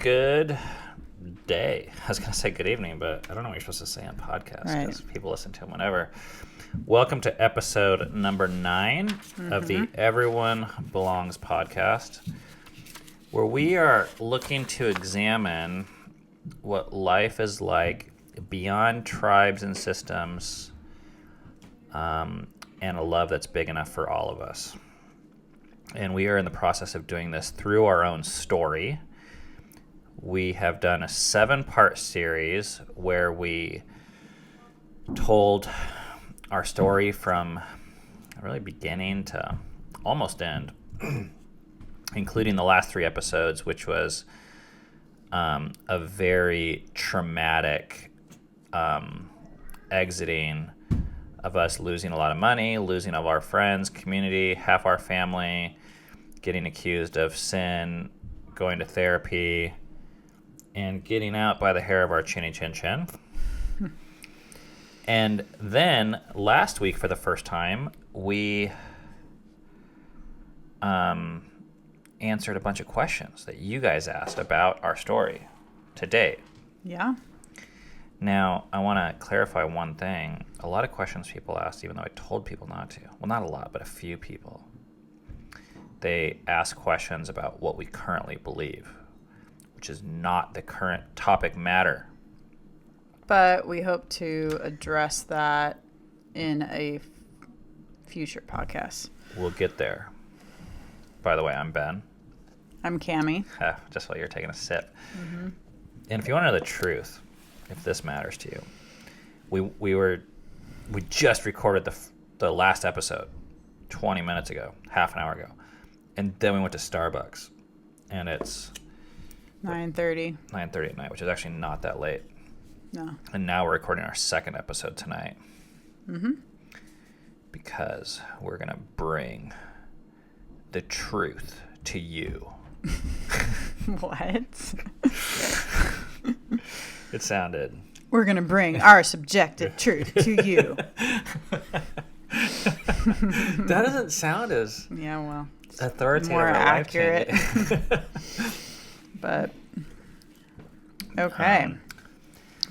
Good day. I was going to say good evening, but I don't know what you're supposed to say on podcasts because people listen to them whenever. Welcome to episode number 9 of the Everyone Belongs podcast, where we are looking to examine what life is like beyond tribes and systems, and a love that's big enough for all of us. And we are in the process of doing this through our own story. We have done a 7-part series where we told our story from really beginning to almost end, including the last 3 episodes, which was a very traumatic exiting of us losing a lot of money, losing all of our friends, community, half our family, getting accused of sin, going to therapy, and getting out by the hair of our chinny chin chin. And then last week, for the first time, we answered a bunch of questions that you guys asked about our story to date. Yeah. Now, I want to clarify one thing. A lot of questions people asked, even though I told people not to. Well, not a lot, but a few people. They ask questions about what we currently believe, which is not the current topic matter. But we hope to address that in a future podcast. We'll get there. By the way, I'm Ben. I'm Cammie. Just while you're taking a sip. Mm-hmm. And if you want to know the truth, if this matters to you, we just recorded the last episode 20 minutes ago, half an hour ago, and then we went to Starbucks, and it's 9:30 at night, which is actually not that late. No. And now we're recording our second episode tonight. Mm-hmm. Because we're going to bring the truth to you. What? It sounded. We're going to bring our subjective truth to you. That doesn't sound as authoritative more or accurate. But, okay.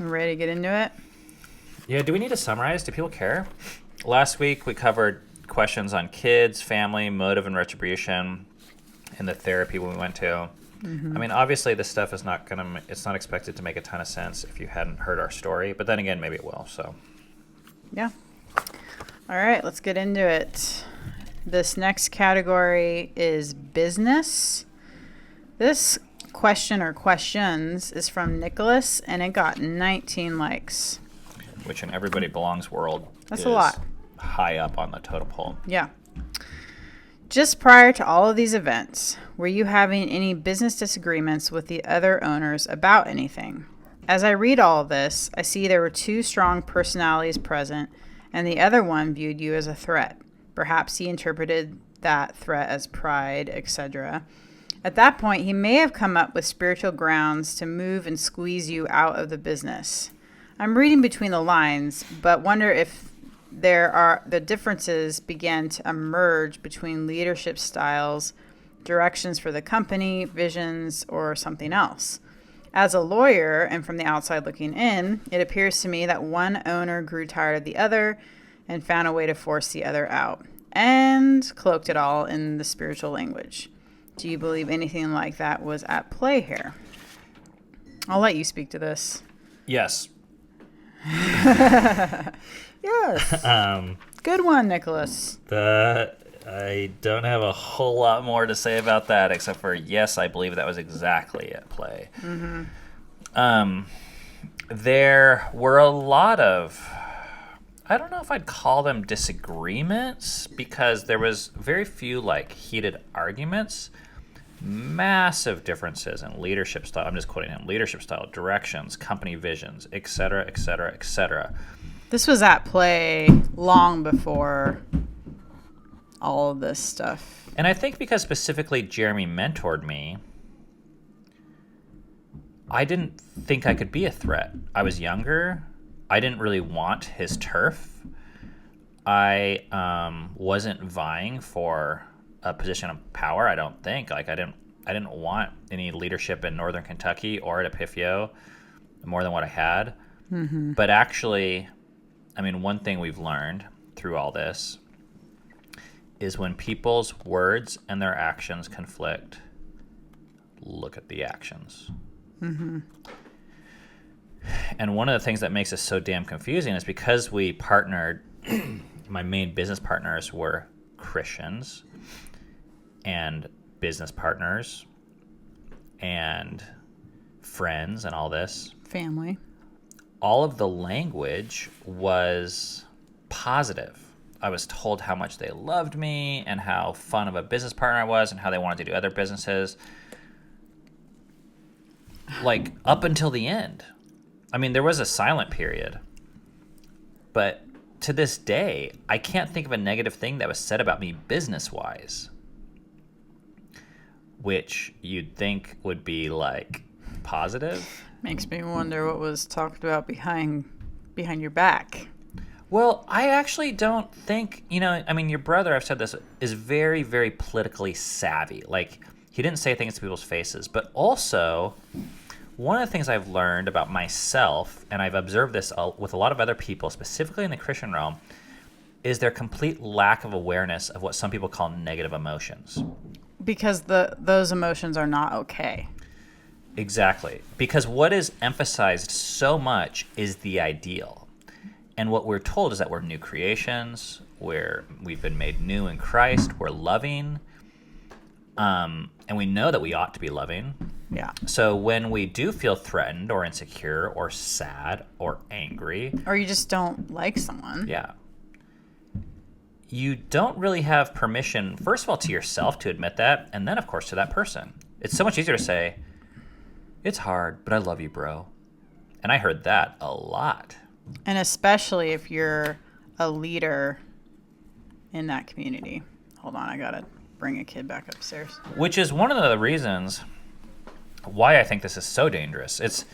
We're ready to get into it? Yeah, do we need to summarize? Do people care? Last week we covered questions on kids, family, motive, and retribution, and the therapy we went to. Mm-hmm. I mean, obviously this stuff is it's not expected to make a ton of sense if you hadn't heard our story, but then again, maybe it will, so. Yeah. All right, let's get into it. This next category is business. This question or questions is from Nicholas, and it got 19 likes. Which in Everybody Belongs world That's is a lot. High up on the totem pole. Yeah. Just prior to all of these events, were you having any business disagreements with the other owners about anything? As I read all of this, I see there were 2 strong personalities present, and the other one viewed you as a threat. Perhaps he interpreted that threat as pride, etc. At that point, he may have come up with spiritual grounds to move and squeeze you out of the business. I'm reading between the lines, but wonder if the differences began to emerge between leadership styles, directions for the company, visions, or something else. As a lawyer and from the outside looking in, it appears to me that one owner grew tired of the other and found a way to force the other out, and cloaked it all in the spiritual language. Do you believe anything like that was at play here? I'll let you speak to this. Yes. Yes. Good one, Nicholas. I don't have a whole lot more to say about that, except for yes, I believe that was exactly at play. Mm-hmm. There were a lot of, I don't know if I'd call them disagreements, because there was very few heated arguments. Massive differences in leadership style. I'm just quoting him. Leadership style, directions, company visions, etc., etc., etc. This was at play long before all of this stuff. And I think because specifically Jeremy mentored me, I didn't think I could be a threat. I was younger. I didn't really want his turf. I wasn't vying for a position of power. I don't think. I I didn't want any leadership in Northern Kentucky or at Epipheo more than what I had. Mm-hmm. But actually, I mean, one thing we've learned through all this is when people's words and their actions conflict, look at the actions. Mm-hmm. And one of the things that makes us so damn confusing is because we partnered, my main business partners were Christians and business partners and friends and all this. Family. All of the language was positive. I was told how much they loved me and how fun of a business partner I was and how they wanted to do other businesses. Like, up until the end. I mean, there was a silent period. But to this day, I can't think of a negative thing that was said about me business-wise, which you'd think would be, like, positive. Makes me wonder what was talked about behind your back. Well, I actually don't think, I mean, your brother, I've said this, is very, very politically savvy. Like, he didn't say things to people's faces. But also, one of the things I've learned about myself, and I've observed this with a lot of other people, specifically in the Christian realm, is their complete lack of awareness of what some people call negative emotions. Because those emotions are not okay. Exactly. Because what is emphasized so much is the ideal. And what we're told is that we're new creations, we've been made new in Christ, we're loving, and we know that we ought to be loving. Yeah. So when we do feel threatened or insecure or sad or angry, or you just don't like someone. Yeah. You don't really have permission, first of all, to yourself to admit that, and then, of course, to that person. It's so much easier to say, it's hard, but I love you, bro. And I heard that a lot. And especially if you're a leader in that community. Hold on, I gotta bring a kid back upstairs. Which is one of the reasons why I think this is so dangerous. It's,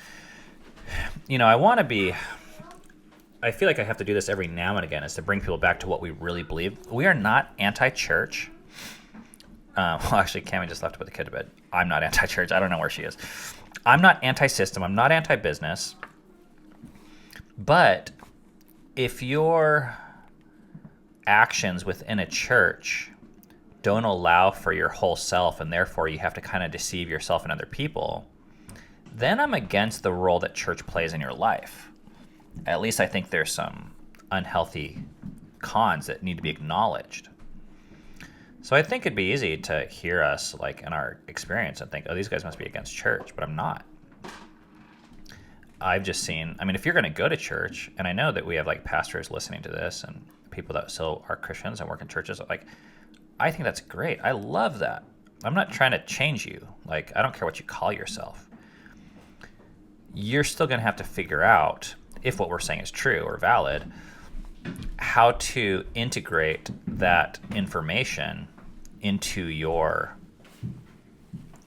I feel like I have to do this every now and again, is to bring people back to what we really believe. We are not anti-church. Well, actually, Cammie just left to put the kid to bed. I'm not anti-church. I don't know where she is. I'm not anti-system. I'm not anti-business. But if your actions within a church don't allow for your whole self, and therefore you have to kind of deceive yourself and other people, then I'm against the role that church plays in your life. At least I think there's some unhealthy cons that need to be acknowledged. So I think it'd be easy to hear us, like, in our experience and think, oh, these guys must be against church, but I'm not. I've just seen, if you're going to go to church, and I know that we have, like, pastors listening to this and people that still are Christians and work in churches, like, I think that's great. I love that. I'm not trying to change you. Like, I don't care what you call yourself. You're still going to have to figure out, if what we're saying is true or valid, how to integrate that information into your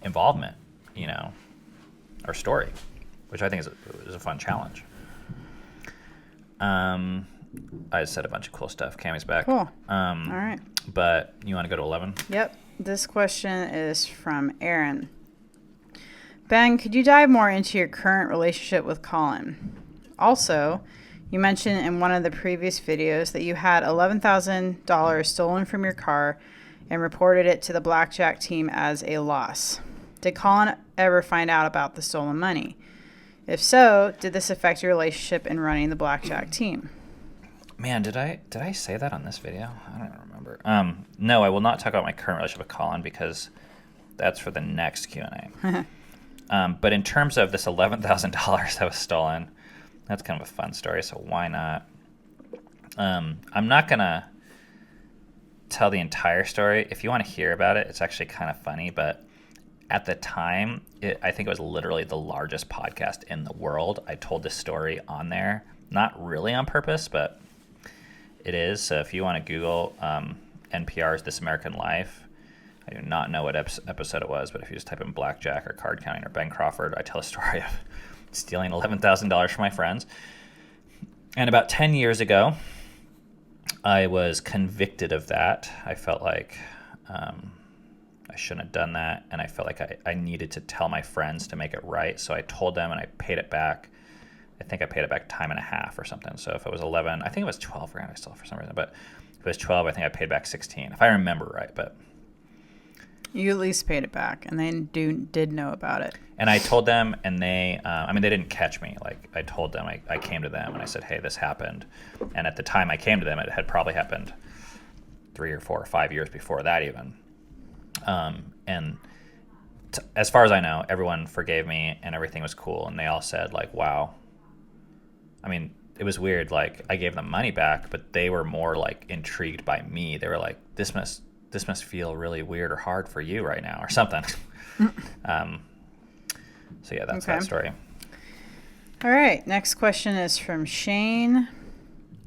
involvement, or story, which I think is a fun challenge. I said a bunch of cool stuff. Cammie's back. Cool. All right. But you want to go to 11? Yep. This question is from Aaron. Ben, could you dive more into your current relationship with Colin? Also, you mentioned in one of the previous videos that you had $11,000 stolen from your car and reported it to the blackjack team as a loss. Did Colin ever find out about the stolen money? If so, did this affect your relationship in running the blackjack team? Man, did I say that on this video? I don't remember. No, I will not talk about my current relationship with Colin because that's for the next Q&A. But in terms of this $11,000 that was stolen, that's kind of a fun story, so why not? I'm not going to tell the entire story. If you want to hear about it, it's actually kind of funny, but at the time, I think it was literally the largest podcast in the world. I told this story on there, not really on purpose, but it is. So if you want to Google NPR's This American Life, I do not know what episode it was, but if you just type in blackjack or card counting or Ben Crawford, I tell a story of stealing $11,000 from my friends. And about 10 years ago, I was convicted of that. I felt like I shouldn't have done that, and I felt like I needed to tell my friends to make it right. So I told them, and I paid it back. I think I paid it back time and a half or something. So if it was 11, I think it was 12 grand. I still for some reason, but if it was 12, I think I paid back 16, if I remember right. But you at least paid it back, and they did know about it. And I told them, and they, they didn't catch me. Like, I told them, I came to them, and I said, hey, this happened. And at the time I came to them, it had probably happened 3 or 4 or 5 years before that even. As far as I know, everyone forgave me, and everything was cool. And they all said, like, wow. I mean, it was weird. Like, I gave them money back, but they were more, like, intrigued by me. They were like, this must feel really weird or hard for you right now or something. So yeah, that's that story. All right. Next question is from Shane.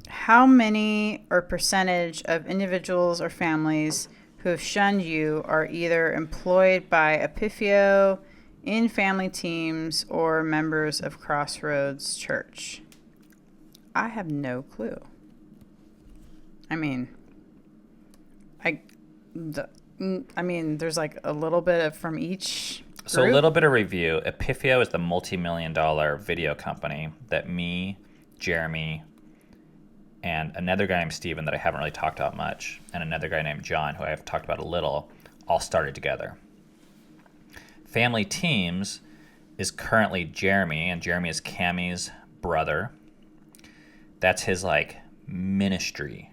How many or percentage of individuals or families who have shunned you are either employed by Epipheo, in family teams, or members of Crossroads Church? I have no clue. I mean, there's like a little bit of from each group. So a little bit of review. Epipheo is the multi-million-dollar video company that me, Jeremy, and another guy named Steven that I haven't really talked about much, and another guy named John, who I have talked about a little, all started together. Family Teams is currently Jeremy, and Jeremy is Cammie's brother. That's his, like, ministry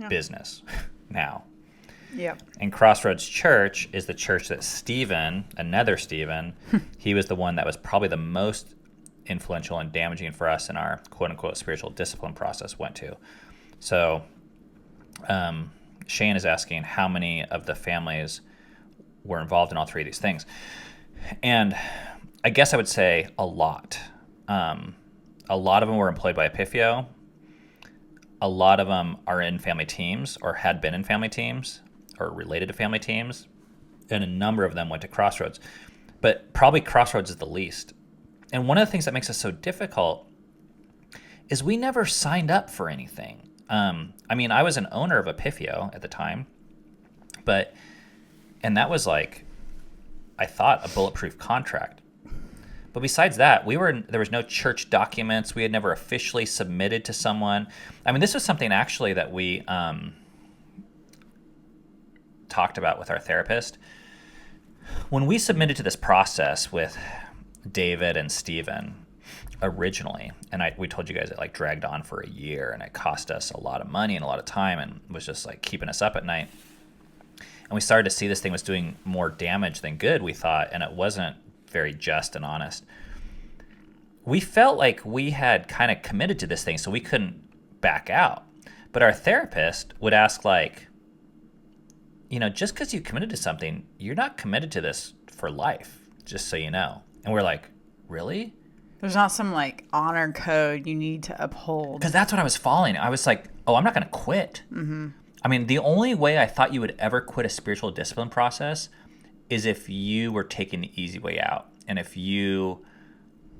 business now. Yep. And Crossroads Church is the church that Steven, another Steven, he was the one that was probably the most influential and damaging for us in our quote-unquote spiritual discipline process went to. So Shane is asking how many of the families were involved in all three of these things. And I guess I would say a lot. A lot of them were employed by Epipheo. A lot of them are in family teams or had been in family teams or related to family teams. And a number of them went to Crossroads. But probably Crossroads is the least. And one of the things that makes us so difficult is we never signed up for anything. I was an owner of Epipheo at the time, and that was like, I thought, a bulletproof contract. But besides that, there was no church documents. We had never officially submitted to someone. I mean, this was something actually that we talked about with our therapist. When we submitted to this process with David and Steven originally, and we told you guys it like dragged on for a year, and it cost us a lot of money and a lot of time, and was just like keeping us up at night. And we started to see this thing was doing more damage than good, we thought, and it wasn't very just and honest. We felt like we had kind of committed to this thing, so we couldn't back out. But our therapist would ask, like, just because you committed to something, you're not committed to this for life, just so you know. And we're like, really? There's not some like honor code you need to uphold. Because that's what I was following. I was like, oh, I'm not going to quit. Mm-hmm. I mean, the only way I thought you would ever quit a spiritual discipline process is if you were taking the easy way out. And if you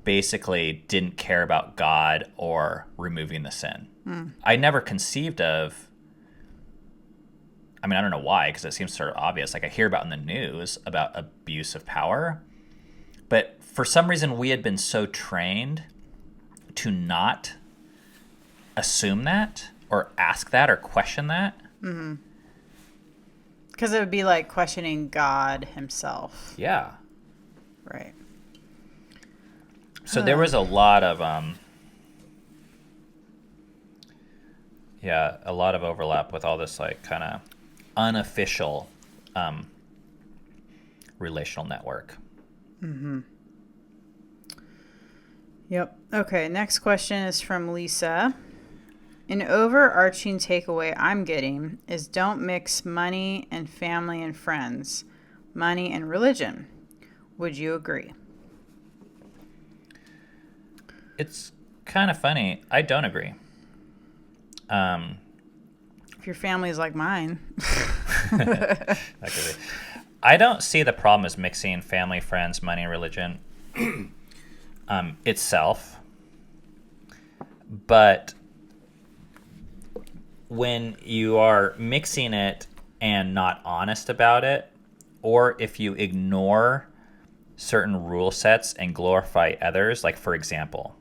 basically didn't care about God or removing the sin. I never conceived of, I don't know why, because it seems sort of obvious. Like I hear about in the news about abuse of power. But for some reason, we had been so trained to not assume that or ask that or question that. Mm-hmm. Because it would be like questioning God himself. Yeah. Right. So there was a lot of, a lot of overlap with all this like kind of unofficial relational network. Mm-hmm. Yep. Okay, next question is from Lisa. An overarching takeaway I'm getting is don't mix money and family and friends, money and religion. Would you agree? It's kind of funny. I don't agree. If your family is like mine. I don't see the problem as mixing family, friends, money, and religion itself. But when you are mixing it and not honest about it, or if you ignore certain rule sets and glorify others. Like, for example,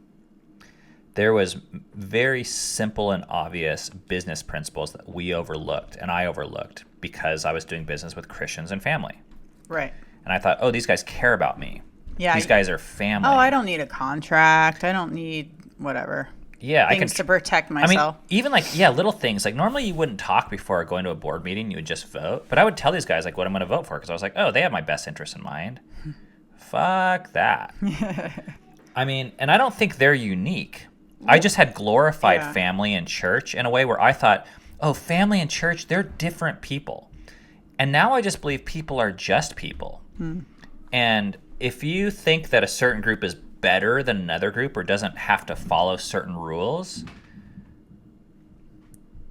there was very simple and obvious business principles that we overlooked, and I overlooked because I was doing business with Christians and family. Right. And I thought, oh, these guys care about me. Yeah. These guys are family. Oh, I don't need a contract. I don't need whatever. Yeah, things to protect myself. I mean, even like, little things. Like, normally you wouldn't talk before going to a board meeting. You would just vote. But I would tell these guys, like, what I'm going to vote for, because I was like, oh, they have my best interest in mind. Fuck that. I mean, and I don't think they're unique. I just had glorified family and church in a way where I thought, oh, family and church, they're different people. And now I just believe people are just people. And if you think that a certain group is better than another group or doesn't have to follow certain rules,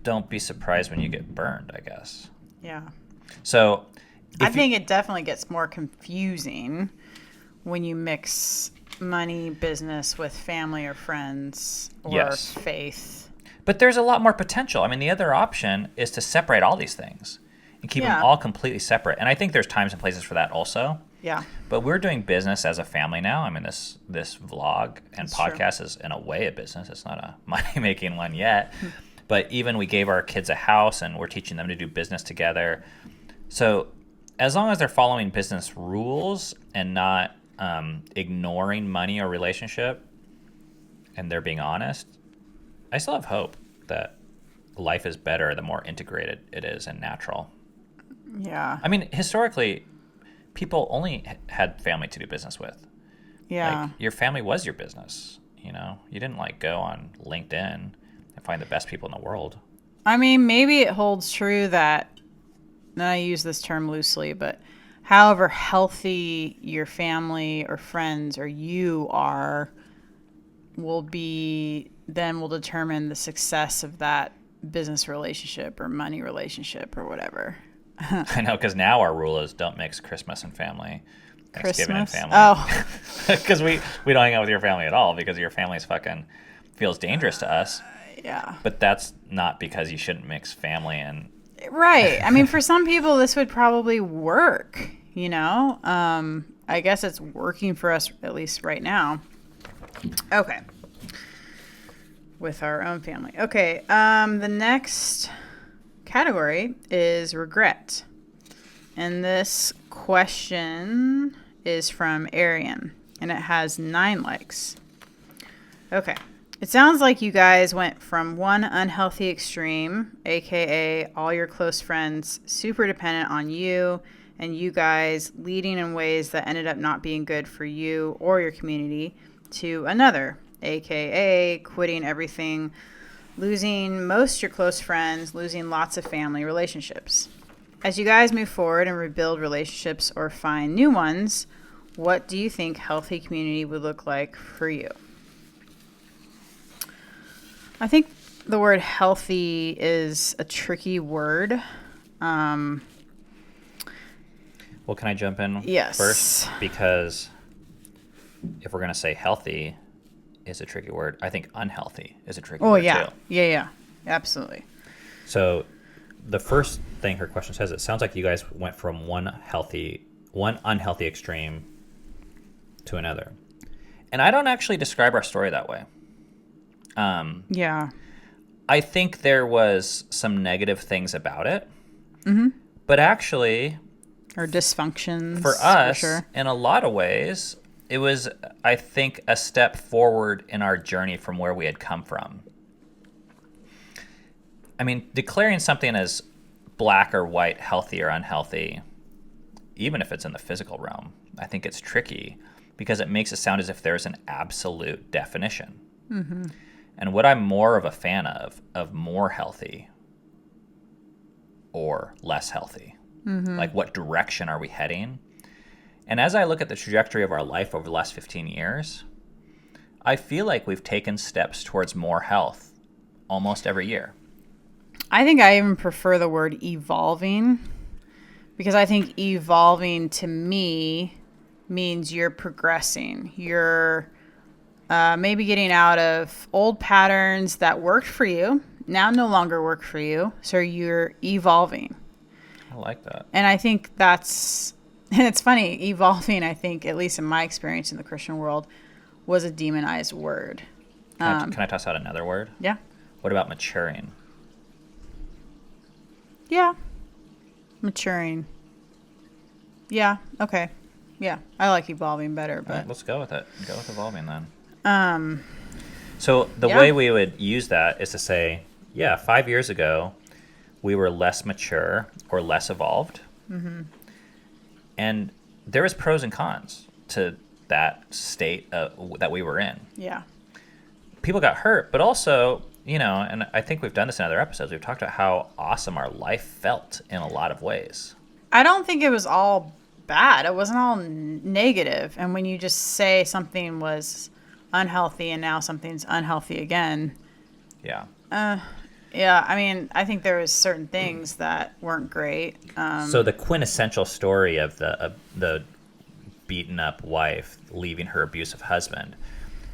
don't be surprised when you get burned, I guess. Yeah. So I think it definitely gets more confusing when you mix money, business with family or friends or faith. But there's a lot more potential. I mean, the other option is to separate all these things and keep them all completely separate. And I think there's times and places for that also. Yeah. But we're doing business as a family now. I mean, this vlog and podcast is in a way a business. It's not a money-making one yet. But even we gave our kids a house, and we're teaching them to do business together. So as long as they're following business rules and not ignoring money or relationship, and they're being honest, I still have hope that life is better the more integrated it is and natural. Yeah. I mean, historically, people only had family to do business with. Yeah. Like, your family was your business. You know, you didn't like go on LinkedIn and find the best people in the world. I mean, maybe it holds true that, and I use this term loosely, but however healthy your family or friends or you are will determine the success of that business relationship or money relationship or whatever. I know, because now our rule is don't mix Christmas and family. Thanksgiving and family. Oh. Because we don't hang out with your family at all because your family's fucking feels dangerous to us. Yeah. But that's not because you shouldn't mix family and... Right. I mean, for some people, this would probably work, you know? I guess it's working for us, at least right now. Okay. With our own family. Okay. The next category is regret. And this question is from Arian, and it has 9 likes. Okay. It sounds like you guys went from one unhealthy extreme, aka all your close friends super dependent on you, and you guys leading in ways that ended up not being good for you or your community, to another, aka quitting everything, losing most your close friends, losing lots of family relationships. As you guys move forward and rebuild relationships or find new ones, what do you think healthy community would look like for you? I think the word healthy is a tricky word. Well, can I jump in first? Because if we're going to say healthy is a tricky word, I think unhealthy is a tricky word too. Yeah. Absolutely. So the first thing her question says, it sounds like you guys went from one unhealthy extreme to another. And I don't actually describe our story that way. Yeah. I think there was some negative things about it. Mm-hmm. But actually... Or dysfunctions. For us, in a lot of ways, it was, I think, a step forward in our journey from where we had come from. I mean, declaring something as black or white, healthy or unhealthy, even if it's in the physical realm, I think it's tricky because it makes it sound as if there's an absolute definition. Mm-hmm. And what I'm more of a fan of more healthy or less healthy. Mm-hmm. Like, what direction are we heading? And as I look at the trajectory of our life over the last 15 years, I feel like we've taken steps towards more health almost every year. I think I even prefer the word evolving, because I think evolving to me means you're progressing. You're maybe getting out of old patterns that worked for you, now no longer work for you, so you're evolving. I like that. And I think and it's funny, evolving, I think, at least in my experience in the Christian world, was a demonized word. Can I toss out another word? Yeah. What about maturing? Yeah. Maturing. Yeah. Okay. Yeah. I like evolving better, but Right, let's go with it. Go with evolving then. So the way we would use that is to say, 5 years ago, we were less mature or less evolved. Mm-hmm. And there was pros and cons to that state that we were in. Yeah. People got hurt, but also, and I think we've done this in other episodes, we've talked about how awesome our life felt in a lot of ways. I don't think it was all bad. It wasn't all negative. And when you just say something was unhealthy and now something's unhealthy again. Yeah. Yeah, I mean, I think there was certain things that weren't great. So the quintessential story of the beaten up wife leaving her abusive husband,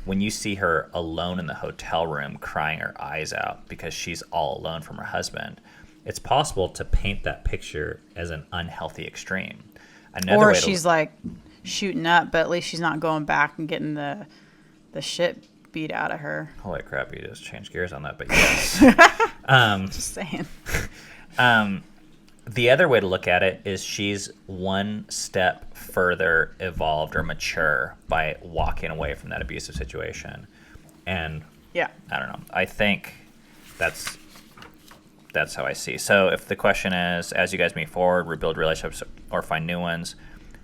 when you see her alone in the hotel room crying her eyes out because she's all alone from her husband, it's possible to paint that picture as an unhealthy extreme. Or she's like shooting up, but at least she's not going back and getting the shit beat out of her. Holy crap, you just changed gears on that, but yes. Just saying. The other way to look at it is she's one step further evolved or mature by walking away from that abusive situation. And I don't know. I think that's how I see. So if the question is, as you guys move forward, rebuild relationships or find new ones,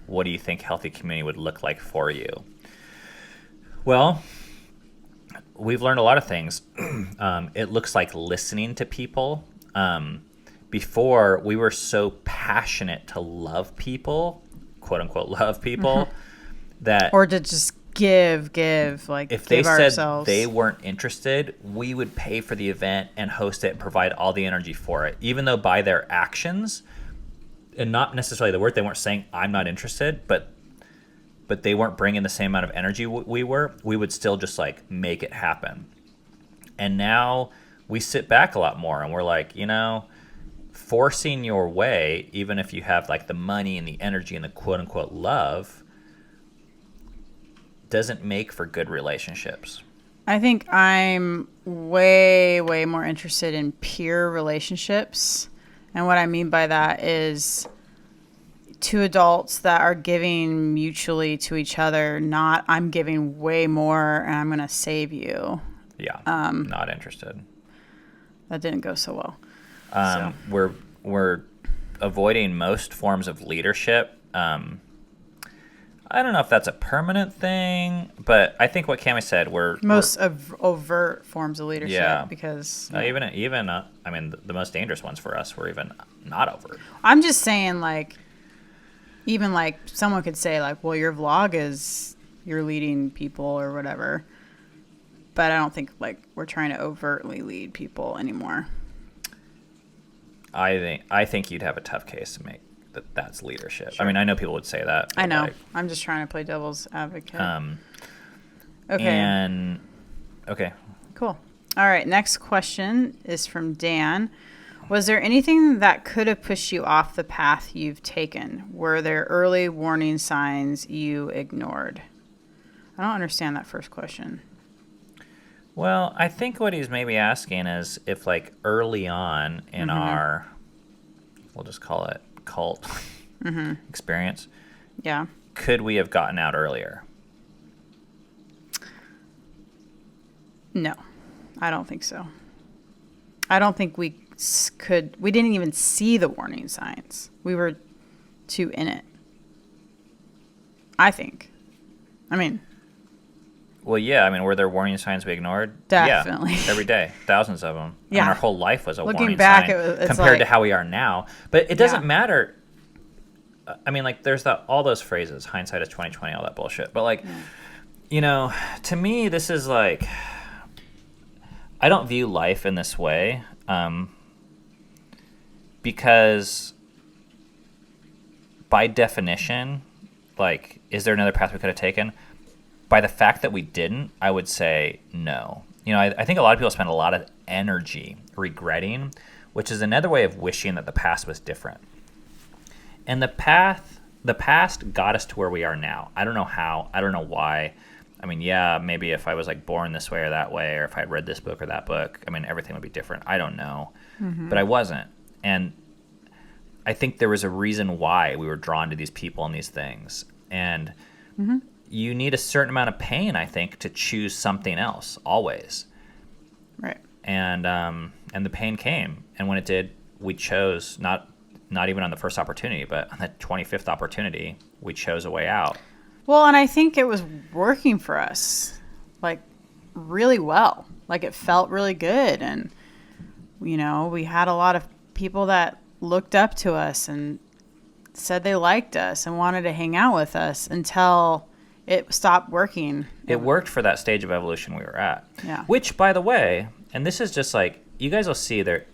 what do you think healthy community would look like for you? Well, we've learned a lot of things. It looks like listening to people. Before, we were so passionate to love people, quote unquote love people, that... Or to just give, like, if they said ourselves. They weren't interested, we would pay for the event and host it and provide all the energy for it. Even though by their actions, and not necessarily the word, they weren't saying, I'm not interested, but they weren't bringing the same amount of energy we would still just, like, make it happen. And now we sit back a lot more and we're like, forcing your way, even if you have, like, the money and the energy and the quote-unquote love, doesn't make for good relationships. I think I'm way, way more interested in peer relationships. And what I mean by that is two adults that are giving mutually to each other, not I'm giving way more and I'm going to save you. Yeah, not interested. That didn't go so well. We're avoiding most forms of leadership. I don't know if that's a permanent thing, but I think what Cammie said, most overt forms of leadership, because even I mean the most dangerous ones for us were even not overt. I'm just saying, like, even like someone could say, like, well, your vlog is you're leading people or whatever, but I don't think, like, we're trying to overtly lead people anymore. I think you'd have a tough case to make that's leadership. Sure. I mean, I know people would say that. I know. I'm just trying to play devil's advocate. Okay. Okay. Cool. All right. Next question is from Dan. Was there anything that could have pushed you off the path you've taken? Were there early warning signs you ignored? I don't understand that first question. Well, I think what he's maybe asking is if, like, early on in our, we'll just call it cult experience, could we have gotten out earlier? No, I don't think so. I don't think we could. We didn't even see the warning signs. We were too in it, I think. I mean... Well, yeah. I mean, were there warning signs we ignored? Definitely. Yeah, every day. Thousands of them. Yeah. And our whole life was a Looking warning back, sign compared to how we are now. But it doesn't matter. I mean, like, there's all those phrases, hindsight is 20/20, all that bullshit. But, like, to me, this is like, I don't view life in this way because by definition, like, is there another path we could have taken? By the fact that we didn't, I would say no. I think a lot of people spend a lot of energy regretting, which is another way of wishing that the past was different. And the past got us to where we are now. I don't know how. I don't know why. I mean, yeah, maybe if I was like born this way or that way, or if I had read this book or that book, I mean, everything would be different. I don't know. But I wasn't. And I think there was a reason why we were drawn to these people and these things. And you need a certain amount of pain, I think, to choose something else, always. Right. And the pain came. And when it did, we chose, not even on the first opportunity, but on the 25th opportunity, we chose a way out. Well, and I think it was working for us, like, really well. Like, it felt really good. And, you know, we had a lot of people that looked up to us and said they liked us and wanted to hang out with us until it stopped working. It worked for that stage of evolution we were at. Yeah. Which, by the way, and this is just like, you guys will see there,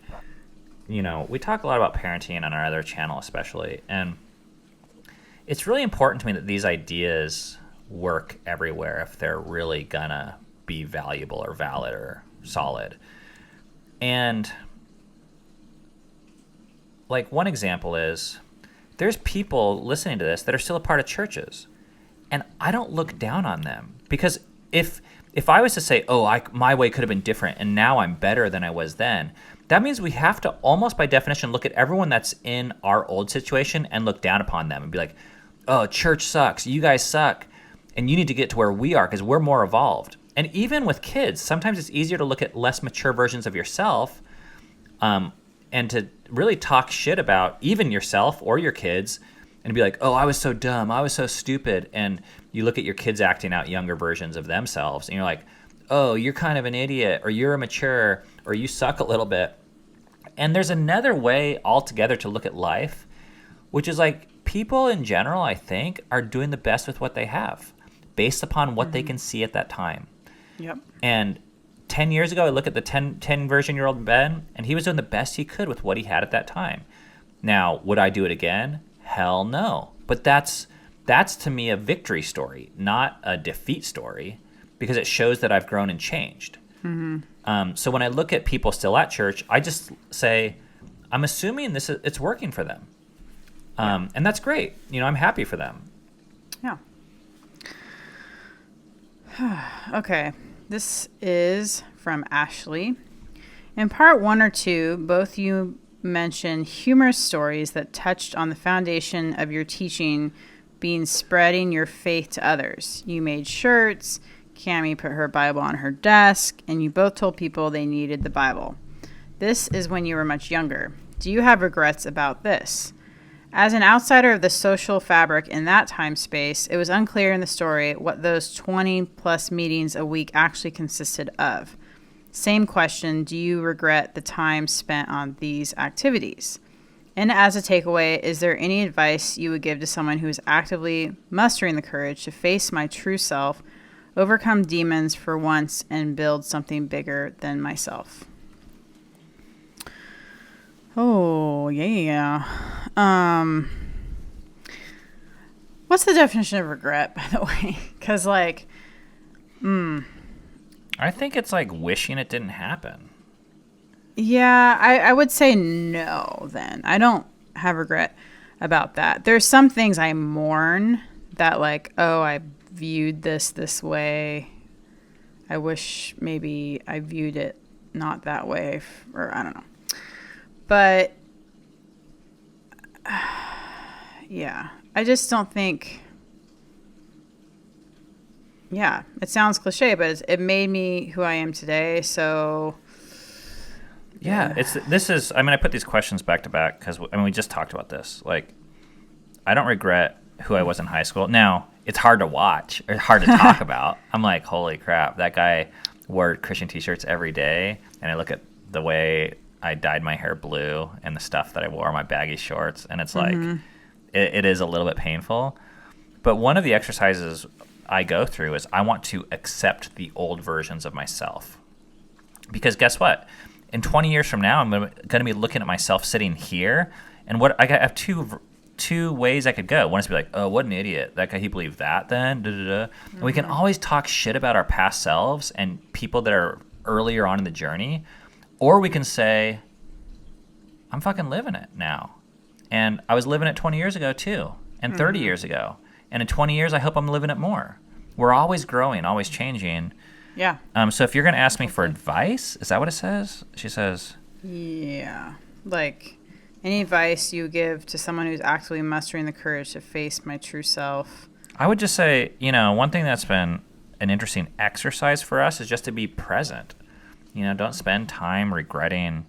you know, we talk a lot about parenting on our other channel especially, and it's really important to me that these ideas work everywhere if they're really gonna be valuable or valid or solid. And like one example is there's people listening to this that are still a part of churches, and I don't look down on them, because if I was to say, oh, my way could have been different and now I'm better than I was then, that means we have to almost by definition look at everyone that's in our old situation and look down upon them and be like, oh, church sucks, you guys suck, and you need to get to where we are because we're more evolved. And even with kids, sometimes it's easier to look at less mature versions of yourself and to really talk shit about even yourself or your kids and be like, oh, I was so dumb, I was so stupid. And you look at your kids acting out younger versions of themselves and you're like, oh, you're kind of an idiot, or you're immature, or you suck a little bit. And there's another way altogether to look at life, which is like, people in general, I think, are doing the best with what they have based upon what they can see at that time. Yep. And 10 years ago, I look at the 10 version-year-old Ben, and he was doing the best he could with what he had at that time. Now, would I do it again? Hell no. But that's to me a victory story, not a defeat story, because it shows that I've grown and changed. So when I look at people still at church, I just say, I'm assuming it's working for them. And that's great. You know, I'm happy for them. Yeah. Okay. This is from Ashley. In part 1 or 2, both you mentioned humorous stories that touched on the foundation of your teaching being spreading your faith to others. You made shirts, Cammie put her Bible on her desk, and you both told people they needed the Bible. This is when you were much younger. Do you have regrets about this? As an outsider of the social fabric in that time space, it was unclear in the story what those 20-plus meetings a week actually consisted of. Same question, do you regret the time spent on these activities? And as a takeaway, is there any advice you would give to someone who is actively mustering the courage to face my true self, overcome demons for once, and build something bigger than myself? Oh, yeah. What's the definition of regret, by the way? Because, like, I think it's like wishing it didn't happen. Yeah, I would say no, then. I don't have regret about that. There's some things I mourn that, like, oh, I viewed this way. I wish maybe I viewed it not that way, or I don't know. But, yeah, I just don't think, yeah, it sounds cliche, but it made me who I am today, so. Yeah, I put these questions back to back because, we just talked about this. Like, I don't regret who I was in high school. Now, it's hard to watch, or hard to talk about. I'm like, holy crap, that guy wore Christian t-shirts every day, and I look at the way I dyed my hair blue and the stuff that I wore, my baggy shorts, and it's like, it is a little bit painful. But one of the exercises I go through is I want to accept the old versions of myself. Because guess what? In 20 years from now, I'm going to be looking at myself sitting here, and I have two ways I could go. One is to be like, oh, what an idiot. That guy, he believed that then. And we can always talk shit about our past selves and people that are earlier on in the journey. Or we can say, I'm fucking living it now. And I was living it 20 years ago too, and 30 years ago. And in 20 years, I hope I'm living it more. We're always growing, always changing. Yeah. So if you're going to ask me for advice, is that what it says? She says. Yeah. Like, any advice you give to someone who's actively mustering the courage to face my true self? I would just say, one thing that's been an interesting exercise for us is just to be present. Don't spend time regretting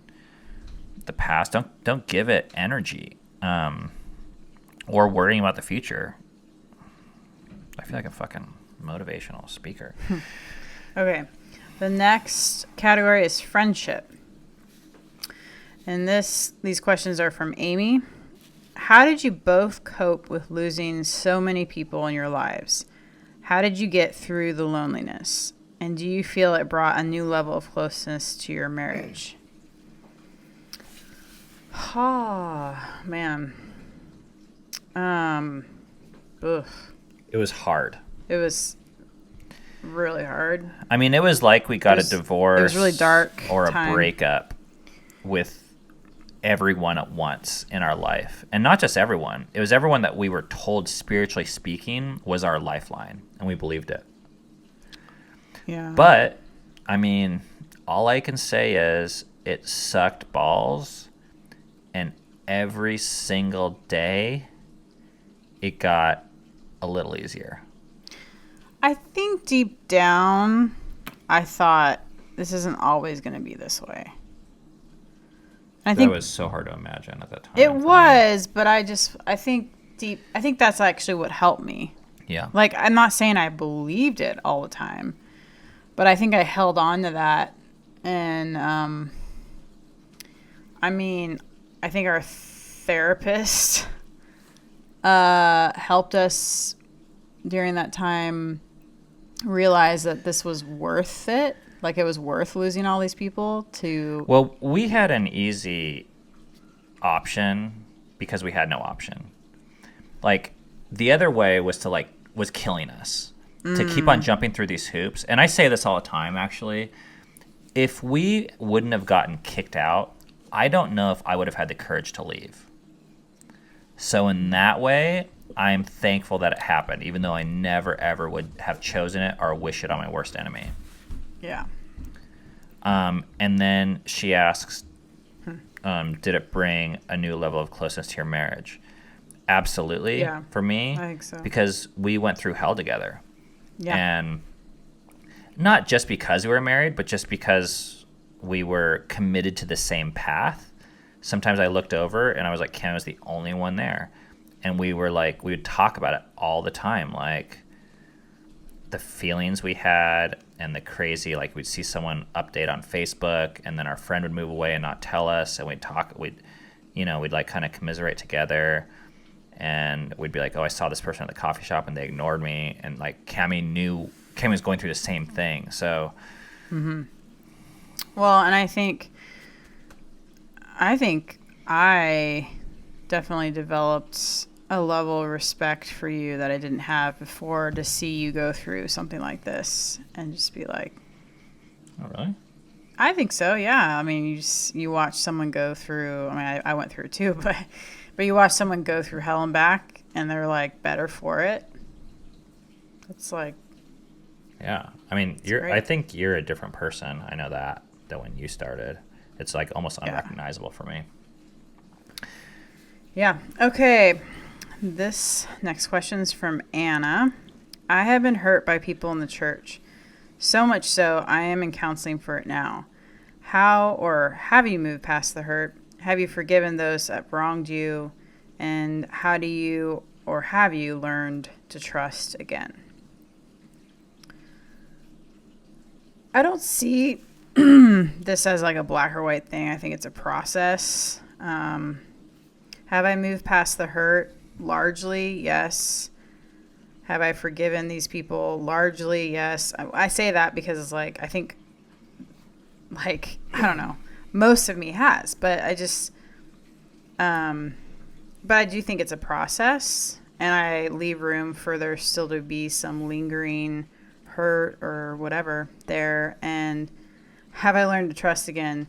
the past. Don't give it energy, or worrying about the future. I feel like a fucking motivational speaker. Okay. The next category is friendship. And these questions are from Amy. How did you both cope with losing so many people in your lives? How did you get through the loneliness? And do you feel it brought a new level of closeness to your marriage? Oh, man. Ugh. It was hard. It was really hard. I mean, it was like we got a divorce. It was really dark. Or time. A breakup with everyone at once in our life. And not just everyone. It was everyone that we were told, spiritually speaking, was our lifeline. And we believed it. Yeah. But, I mean, all I can say is it sucked balls. And every single day, it got a little easier. I think deep down, I thought this isn't always going to be this way. I think that was so hard to imagine at that time. It was, but I think that's actually what helped me. Yeah. Like, I'm not saying I believed it all the time, but I think I held on to that. And, I mean, I think our therapist helped us during that time realize that this was worth it. Like, it was worth losing all these people to... Well, we had an easy option because we had no option. Like, the other way was killing us. To keep on jumping through these hoops. And I say this all the time, actually. If we wouldn't have gotten kicked out, I don't know if I would have had the courage to leave. So in that way, I'm thankful that it happened, even though I never, ever would have chosen it or wish it on my worst enemy. Yeah. And then she asks, did it bring a new level of closeness to your marriage? Absolutely. Yeah, for me. I think so. Because we went through hell together. Yeah. And not just because we were married, but just because we were committed to the same path. Sometimes I looked over and I was like, Ken was the only one there. And we would talk about it all the time. Like, the feelings we had and the crazy, like, we'd see someone update on Facebook and then our friend would move away and not tell us. And we'd like kind of commiserate together. And we'd be like, oh, I saw this person at the coffee shop and they ignored me. And like, Cami was going through the same thing. So. Mm-hmm. Well, and I think I definitely developed a level of respect for you that I didn't have before, to see you go through something like this and just be like, oh, really? I think so. Yeah. I mean, you watch someone go through, I mean, I went through it too, but you watch someone go through hell and back and they're like better for it. It's like, yeah. I mean, I think you're a different person. I know that when you started. It's like almost unrecognizable for me. Yeah. Okay. This next question is from Anna. I have been hurt by people in the church. So much so, I am in counseling for it now. How or have you moved past the hurt? Have you forgiven those that wronged you? And how do you or have you learned to trust again? I don't see this as like a black or white thing. I think it's a process. Have I moved past the hurt? Largely, yes. Have I forgiven these people? Largely, yes. I say that because it's like, I think, like, I don't know, most of me has, but I just, but I do think it's a process, and I leave room for there still to be some lingering hurt or whatever there. And have I learned to trust again?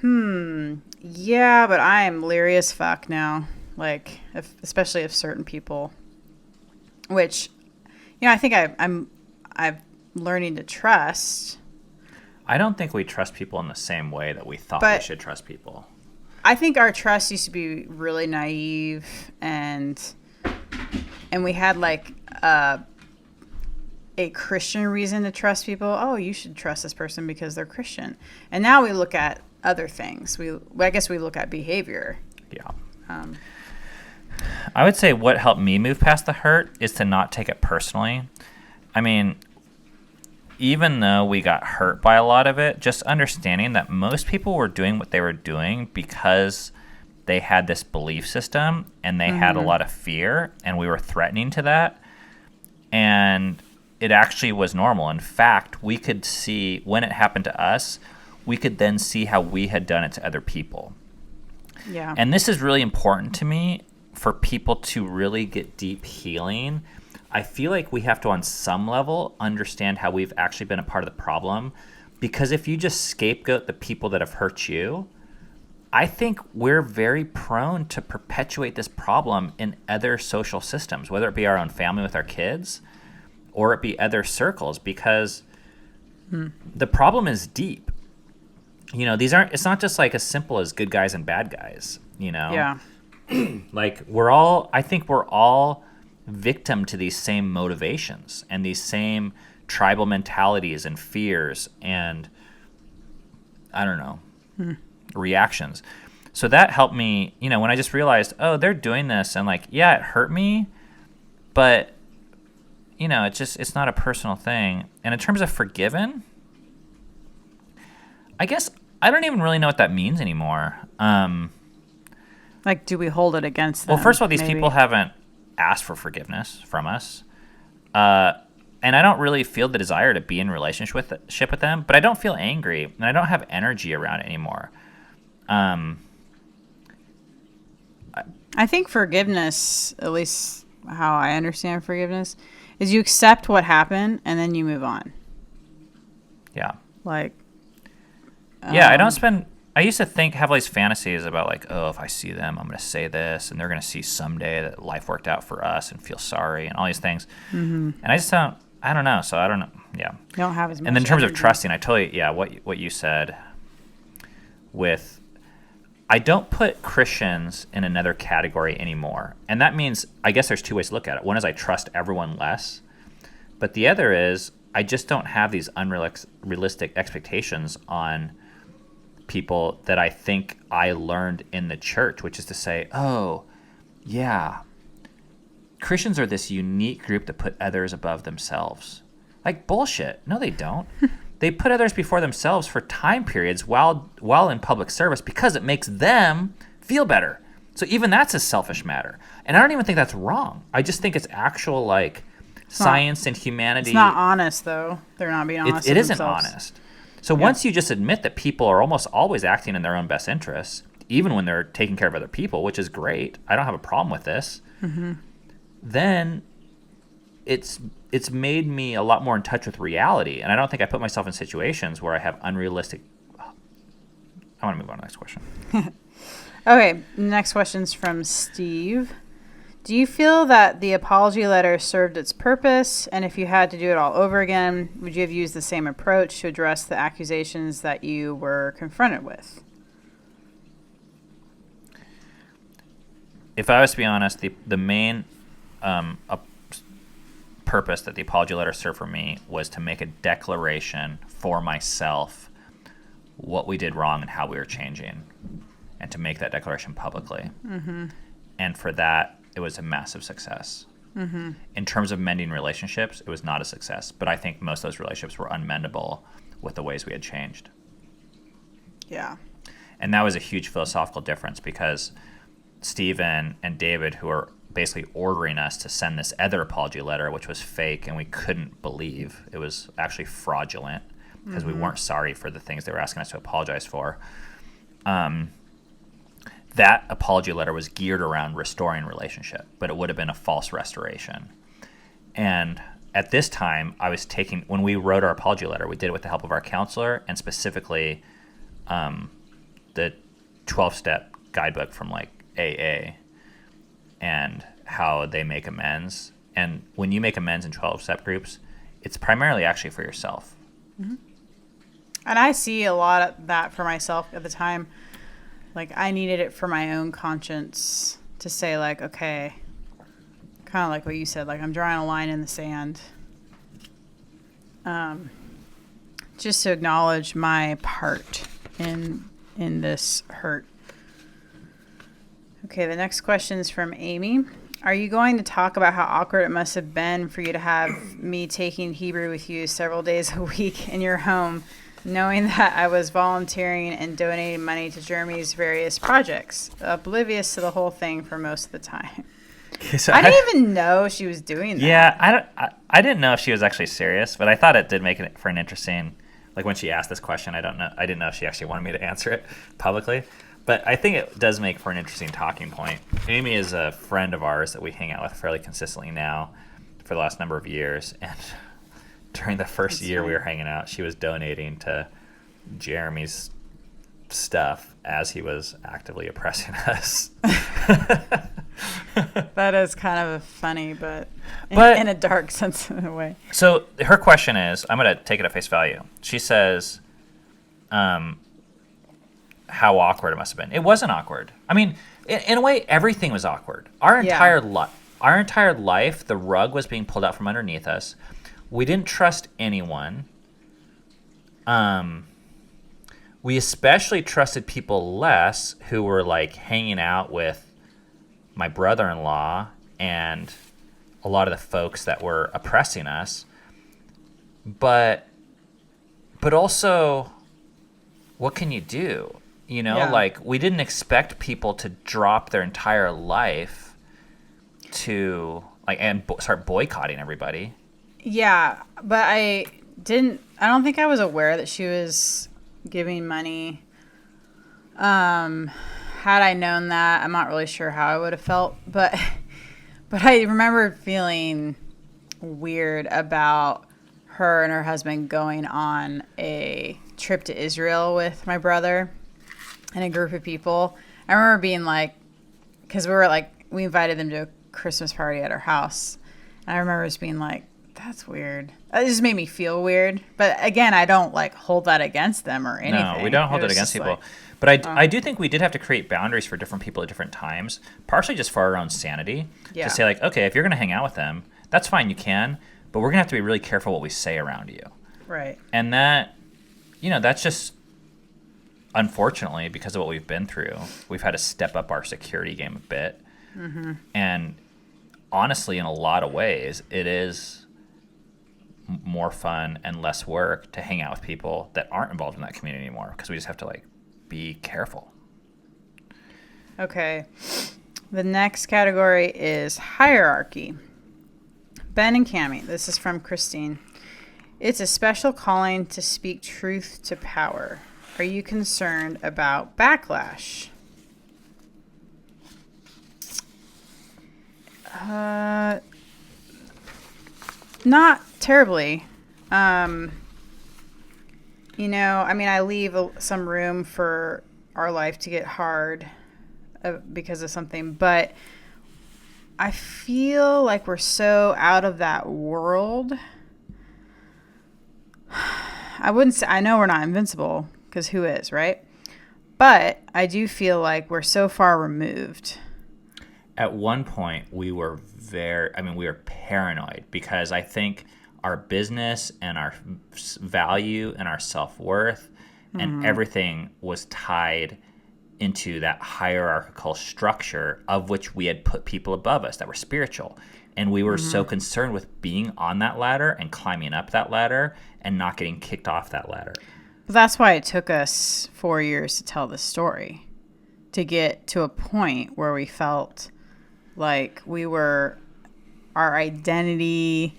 Yeah, but I am leery as fuck now. Like, especially of certain people, which, I think I'm learning to trust. I don't think we trust people in the same way that we thought we should trust people. I think our trust used to be really naive, and we had like a Christian reason to trust people. Oh, you should trust this person because they're Christian. And now we look at other things. I guess we look at behavior. Yeah. I would say what helped me move past the hurt is to not take it personally. I mean, even though we got hurt by a lot of it, just understanding that most people were doing what they were doing because they had this belief system and they had a lot of fear, and we were threatening to that. And it actually was normal. In fact, we could see when it happened to us, we could then see how we had done it to other people. Yeah. And this is really important to me for people to really get deep healing. I feel like we have to, on some level, understand how we've actually been a part of the problem. Because if you just scapegoat the people that have hurt you, I think we're very prone to perpetuate this problem in other social systems, whether it be our own family with our kids or it be other circles, because the problem is deep. It's not just like as simple as good guys and bad guys, Yeah. Like I think we're all victim to these same motivations and these same tribal mentalities and fears and, I don't know, reactions. So that helped me, when I just realized, oh, they're doing this, and like, yeah, it hurt me, but, it's not a personal thing. And in terms of forgiven, I guess I don't even really know what that means anymore. Like, do we hold it against them? Well, first of all, these people haven't asked for forgiveness from us. And I don't really feel the desire to be in relationship with them, but I don't feel angry, and I don't have energy around it anymore. I think forgiveness, at least how I understand forgiveness, is you accept what happened and then you move on. Yeah. Like. Yeah, I used to have all these fantasies about like, oh, if I see them, I'm going to say this, and they're going to see someday that life worked out for us and feel sorry and all these things. Mm-hmm. And I don't know. So I don't know. Yeah. You don't have as much. And then in terms of trusting, I totally, what you said with, I don't put Christians in another category anymore. And that means, I guess there's two ways to look at it. One is I trust everyone less, but the other is I just don't have these unrealistic expectations on people that I think I learned in the church, which is to say, oh, yeah, Christians are this unique group that put others above themselves. Like, bullshit. No, they don't. They put others before themselves for time periods while in public service because it makes them feel better. So even that's a selfish matter. And I don't even think that's wrong. I just think it's actual, like, science and humanity. It's not honest, though. They're not being honest. It isn't honest. So once you just admit that people are almost always acting in their own best interests, even when they're taking care of other people, which is great, I don't have a problem with this, then it's made me a lot more in touch with reality. And I don't think I put myself in situations where I have unrealistic... I want to move on to the next question. Okay, next question's from Steve. Do you feel that the apology letter served its purpose? And if you had to do it all over again, would you have used the same approach to address the accusations that you were confronted with? If I was to be honest, the main purpose that the apology letter served for me was to make a declaration for myself what we did wrong and how we were changing, and to make that declaration publicly. Mm-hmm. And for that, it was a massive success. Mm-hmm. In terms of mending relationships, it was not a success. But I think most of those relationships were unmendable with the ways we had changed. Yeah. And that was a huge philosophical difference, because Stephen and David, who were basically ordering us to send this other apology letter, which was fake and we couldn't believe, it was actually fraudulent because we weren't sorry for the things they were asking us to apologize for. That apology letter was geared around restoring relationship, but it would have been a false restoration. And at this time, when we wrote our apology letter, we did it with the help of our counselor, and specifically the 12-step guidebook from like AA and how they make amends. And when you make amends in 12-step groups, it's primarily actually for yourself. Mm-hmm. And I see a lot of that for myself at the time. Like, I needed it for my own conscience to say, like, okay, kind of like what you said, like, I'm drawing a line in the sand. Just to acknowledge my part in this hurt. Okay, the next question is from Amy. Are you going to talk about how awkward it must have been for you to have me taking Hebrew with you several days a week in your home, knowing that I was volunteering and donating money to Jeremy's various projects, oblivious to the whole thing for most of the time? So I didn't even know she was doing that. Yeah, I didn't know if she was actually serious, but I thought it did make it for an interesting, like when she asked this question, I didn't know if she actually wanted me to answer it publicly. But I think it does make for an interesting talking point. Amy is a friend of ours that we hang out with fairly consistently now for the last number of years. And during the first year we were hanging out, she was donating to Jeremy's stuff as he was actively oppressing us. That is kind of funny, but in a dark sense in a way. So her question is, I'm going to take it at face value. She says, how awkward it must have been. It wasn't awkward. I mean, in a way, everything was awkward. Our entire life, the rug was being pulled out from underneath us. We didn't trust anyone. We especially trusted people less who were like hanging out with my brother-in-law and a lot of the folks that were oppressing us. But also, what can you do? You know, like we didn't expect people to drop their entire life to like and start boycotting everybody. Yeah, but I don't think I was aware that she was giving money. Had I known that, I'm not really sure how I would have felt, but I remember feeling weird about her and her husband going on a trip to Israel with my brother and a group of people. I remember being like, because we invited them to a Christmas party at our house, and I remember just being like, that's weird. It just made me feel weird. But again, I don't like hold that against them or anything. No, we don't hold it against people. Like, but I do think we did have to create boundaries for different people at different times, partially just for our own sanity. Yeah. To say like, okay, if you're going to hang out with them, that's fine, you can, but we're going to have to be really careful what we say around you. Right. And that, that's just, unfortunately, because of what we've been through, we've had to step up our security game a bit. Mm-hmm. And honestly, in a lot of ways, it is more fun and less work to hang out with people that aren't involved in that community anymore, because we just have to like be careful. Okay. The next category is hierarchy. Ben and Cammie, this is from Christine. It's a special calling to speak truth to power. Are you concerned about backlash? Not terribly. I leave some room for our life to get hard because of something, but I feel like we're so out of that world. I wouldn't say, I know we're not invincible, because who is, right? But I do feel like we're so far removed. At one point, we were paranoid, because I think our business and our value and our self-worth and everything was tied into that hierarchical structure of which we had put people above us that were spiritual. And we were so concerned with being on that ladder and climbing up that ladder and not getting kicked off that ladder. Well, that's why it took us 4 years to tell this story, to get to a point where we felt like our identity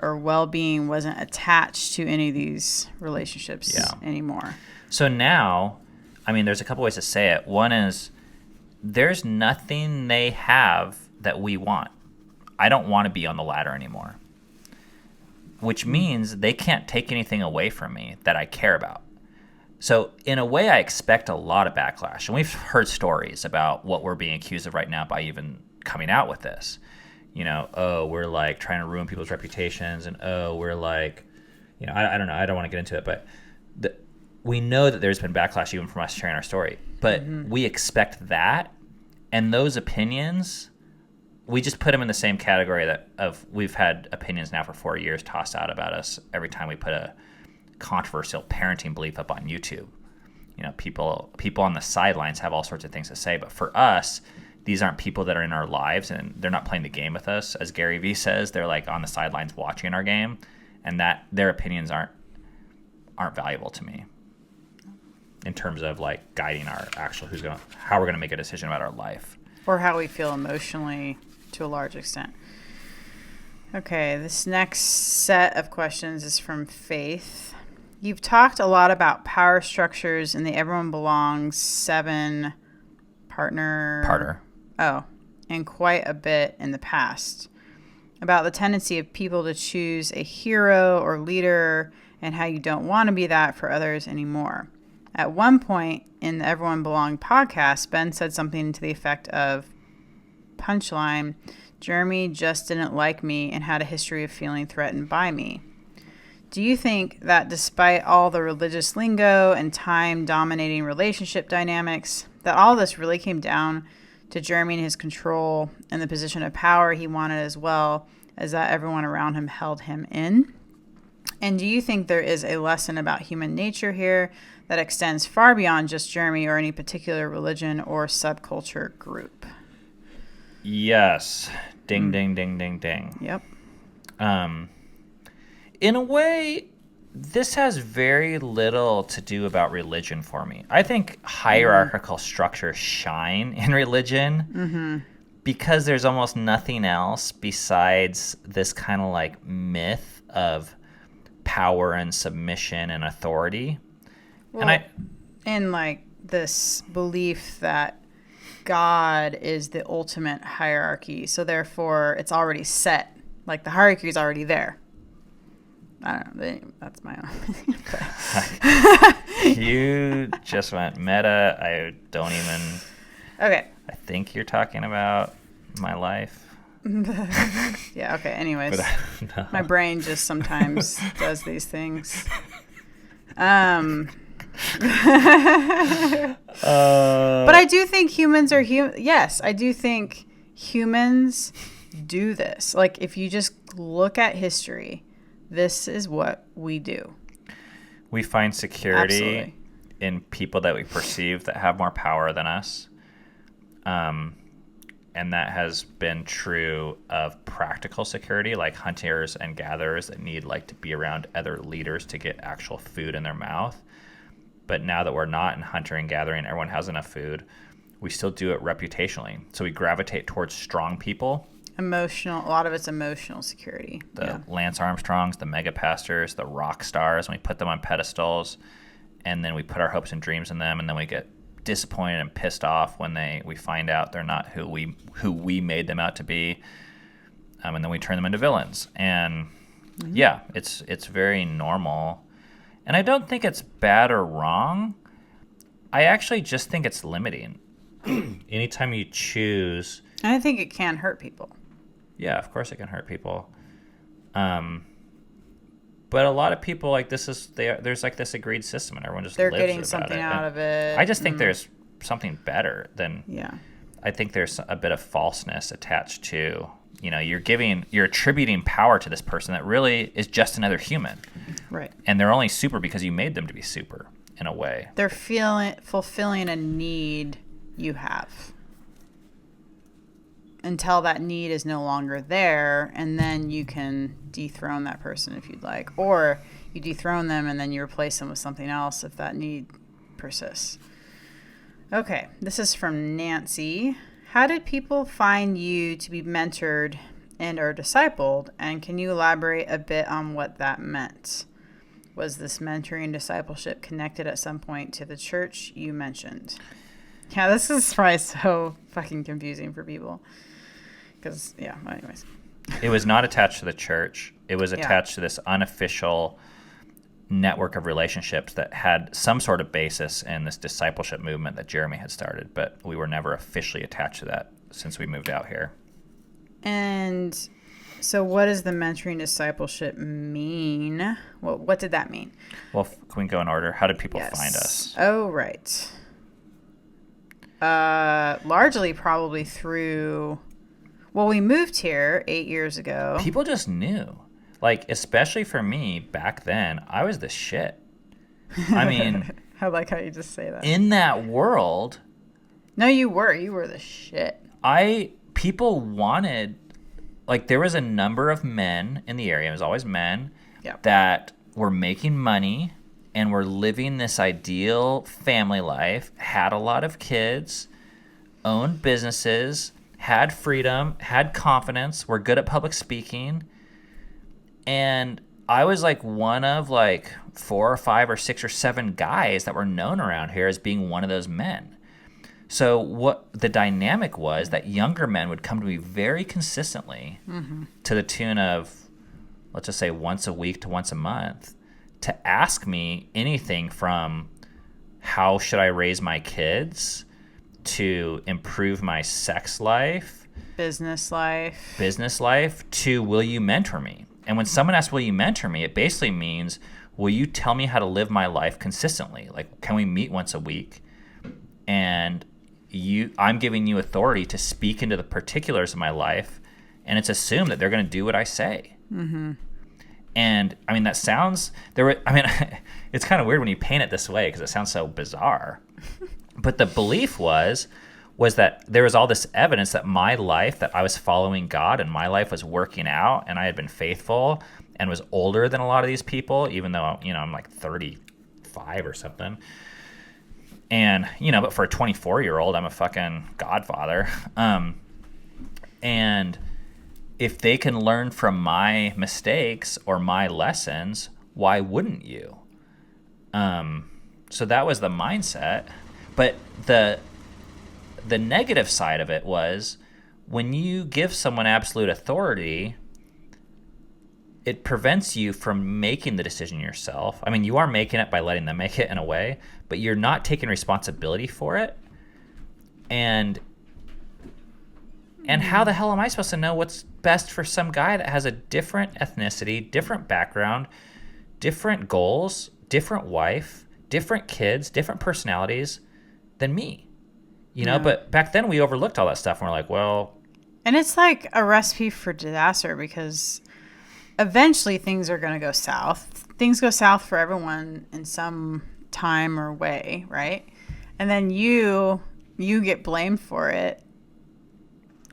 or well-being wasn't attached to any of these relationships anymore. So now, there's a couple ways to say it. One is, there's nothing they have that we want. I don't want to be on the ladder anymore, which means they can't take anything away from me that I care about. So in a way, I expect a lot of backlash. And we've heard stories about what we're being accused of right now by even coming out with this. We're like trying to ruin people's reputations, and we're like, I don't know. I don't want to get into it, but we know that there's been backlash even from us sharing our story. But we expect that, and those opinions, we just put them in the same category we've had opinions now for 4 years tossed out about us every time we put a controversial parenting belief up on YouTube. People on the sidelines have all sorts of things to say, but for us, these aren't people that are in our lives, and they're not playing the game with us. As Gary Vee says, they're like on the sidelines watching our game, and that their opinions aren't valuable to me in terms of like guiding our actual how we're gonna make a decision about our life or how we feel emotionally to a large extent. Okay, this next set of questions is from Faith. You've talked a lot about power structures in the Everyone Belongs 7 partner. Oh, and quite a bit in the past about the tendency of people to choose a hero or leader and how you don't want to be that for others anymore. At one point in the Everyone Belong podcast, Ben said something to the effect of, punchline, Jeremy just didn't like me and had a history of feeling threatened by me. Do you think that despite all the religious lingo and time-dominating relationship dynamics, that all this really came down to Jeremy and his control and the position of power he wanted, as well as that everyone around him held him in? And do you think there is a lesson about human nature here that extends far beyond just Jeremy or any particular religion or subculture group? Yes. Ding, ding, ding, ding, ding. Yep. In a way, this has very little to do about religion for me. I think hierarchical structures shine in religion because there's almost nothing else besides this kind of like myth of power and submission and authority. Well, and like this belief that God is the ultimate hierarchy, so therefore it's already set. Like the hierarchy is already there. I don't know. That's my own opinion. You just went meta. I don't even. Okay. I think you're talking about my life. Yeah. Okay. Anyways, No. My brain just sometimes does these things. But I do think humans are human. Yes, I do think humans do this. Like if you just look at history, this is what we do. We find security Absolutely. in people that we perceive that have more power than us. And that has been true of practical security, like hunters and gatherers that need like to be around other leaders to get actual food in their mouth. But now that we're not in hunter and gathering, everyone has enough food, we still do it reputationally. So we gravitate towards strong people. A lot of it's emotional security. The Lance Armstrongs, the mega pastors, the rock stars, and we put them on pedestals, and then we put our hopes and dreams in them, and then we get disappointed and pissed off when we find out they're not who we made them out to be, and then we turn them into villains. And yeah, it's very normal, and I don't think it's bad or wrong. I actually just think it's limiting. Anytime you choose, and I think it can hurt people. Yeah, of course it can hurt people. But a lot of people like there's like this agreed system, and everyone just they're lives getting about something it. out of it. I just think there's something better than. Yeah. I think there's a bit of falseness attached to, you're attributing power to this person that really is just another human. Right. And they're only super because you made them to be super in a way. They're fulfilling a need you have until that need is no longer there, and then you can dethrone that person if you'd like, or you dethrone them and then you replace them with something else if that need persists. Okay, this is from Nancy. How did people find you to be mentored and or discipled, and can you elaborate a bit on what that meant? Was this mentoring discipleship connected at some point to the church you mentioned? Yeah, this is probably so fucking confusing for people. Because, anyways. It was not attached to the church. It was attached to this unofficial network of relationships that had some sort of basis in this discipleship movement that Jeremy had started, but we were never officially attached to that since we moved out here. And so what does the mentoring discipleship mean? What did that mean? Well, can we go in order? How did people find us? Oh, right. Largely probably through... Well, we moved here 8 years ago. People just knew. Like, especially for me, back then, I was the shit. I mean... I like how you just say that. In that world... No, you were. You were the shit. People wanted... Like, there was a number of men in the area, it was always men, that were making money and were living this ideal family life, had a lot of kids, owned businesses, had freedom, had confidence, were good at public speaking. And I was like one of like 4 or 5 or 6 or 7 guys that were known around here as being one of those men. So what the dynamic was that younger men would come to me very consistently to the tune of, let's just say once a week to once a month, to ask me anything from how should I raise my kids to improve my sex life, business life, to will you mentor me? And when someone asks, will you mentor me, it basically means, will you tell me how to live my life consistently? Like, can we meet once a week? And I'm giving you authority to speak into the particulars of my life, and it's assumed that they're going to do what I say. Mm-hmm. And I mean, it's kind of weird when you paint it this way because it sounds so bizarre. But the belief was that there was all this evidence that my life, that I was following God and my life was working out and I had been faithful and was older than a lot of these people, even though, I'm like 35 or something. And, but for a 24-year-old, I'm a fucking godfather. And if they can learn from my mistakes or my lessons, why wouldn't you? So that was the mindset. But the negative side of it was when you give someone absolute authority, it prevents you from making the decision yourself. I mean, you are making it by letting them make it in a way, but you're not taking responsibility for it. And how the hell am I supposed to know what's best for some guy that has a different ethnicity, different background, different goals, different wife, different kids, different personalities than me? But back then we overlooked all that stuff and we're like, well... And it's like a recipe for disaster because eventually things are going to go south. Things go south for everyone in some time or way, right? And then you get blamed for it.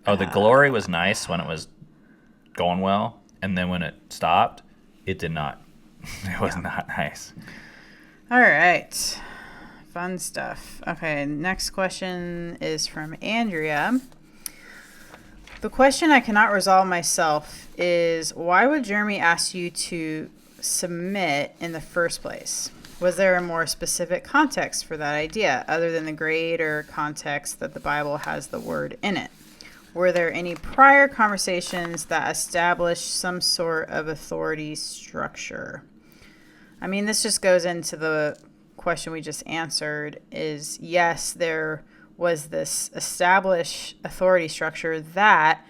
Oh, the glory was nice when it was going well, and then when it stopped, it did not. It was not nice. All right. Fun stuff. Okay, next question is from Andrea. The question I cannot resolve myself is, why would Jeremy ask you to submit in the first place? Was there a more specific context for that idea, other than the greater context that the Bible has the word in it? Were there any prior conversations that established some sort of authority structure? I mean, this just goes into the question we just answered, is yes, there was this established authority structure that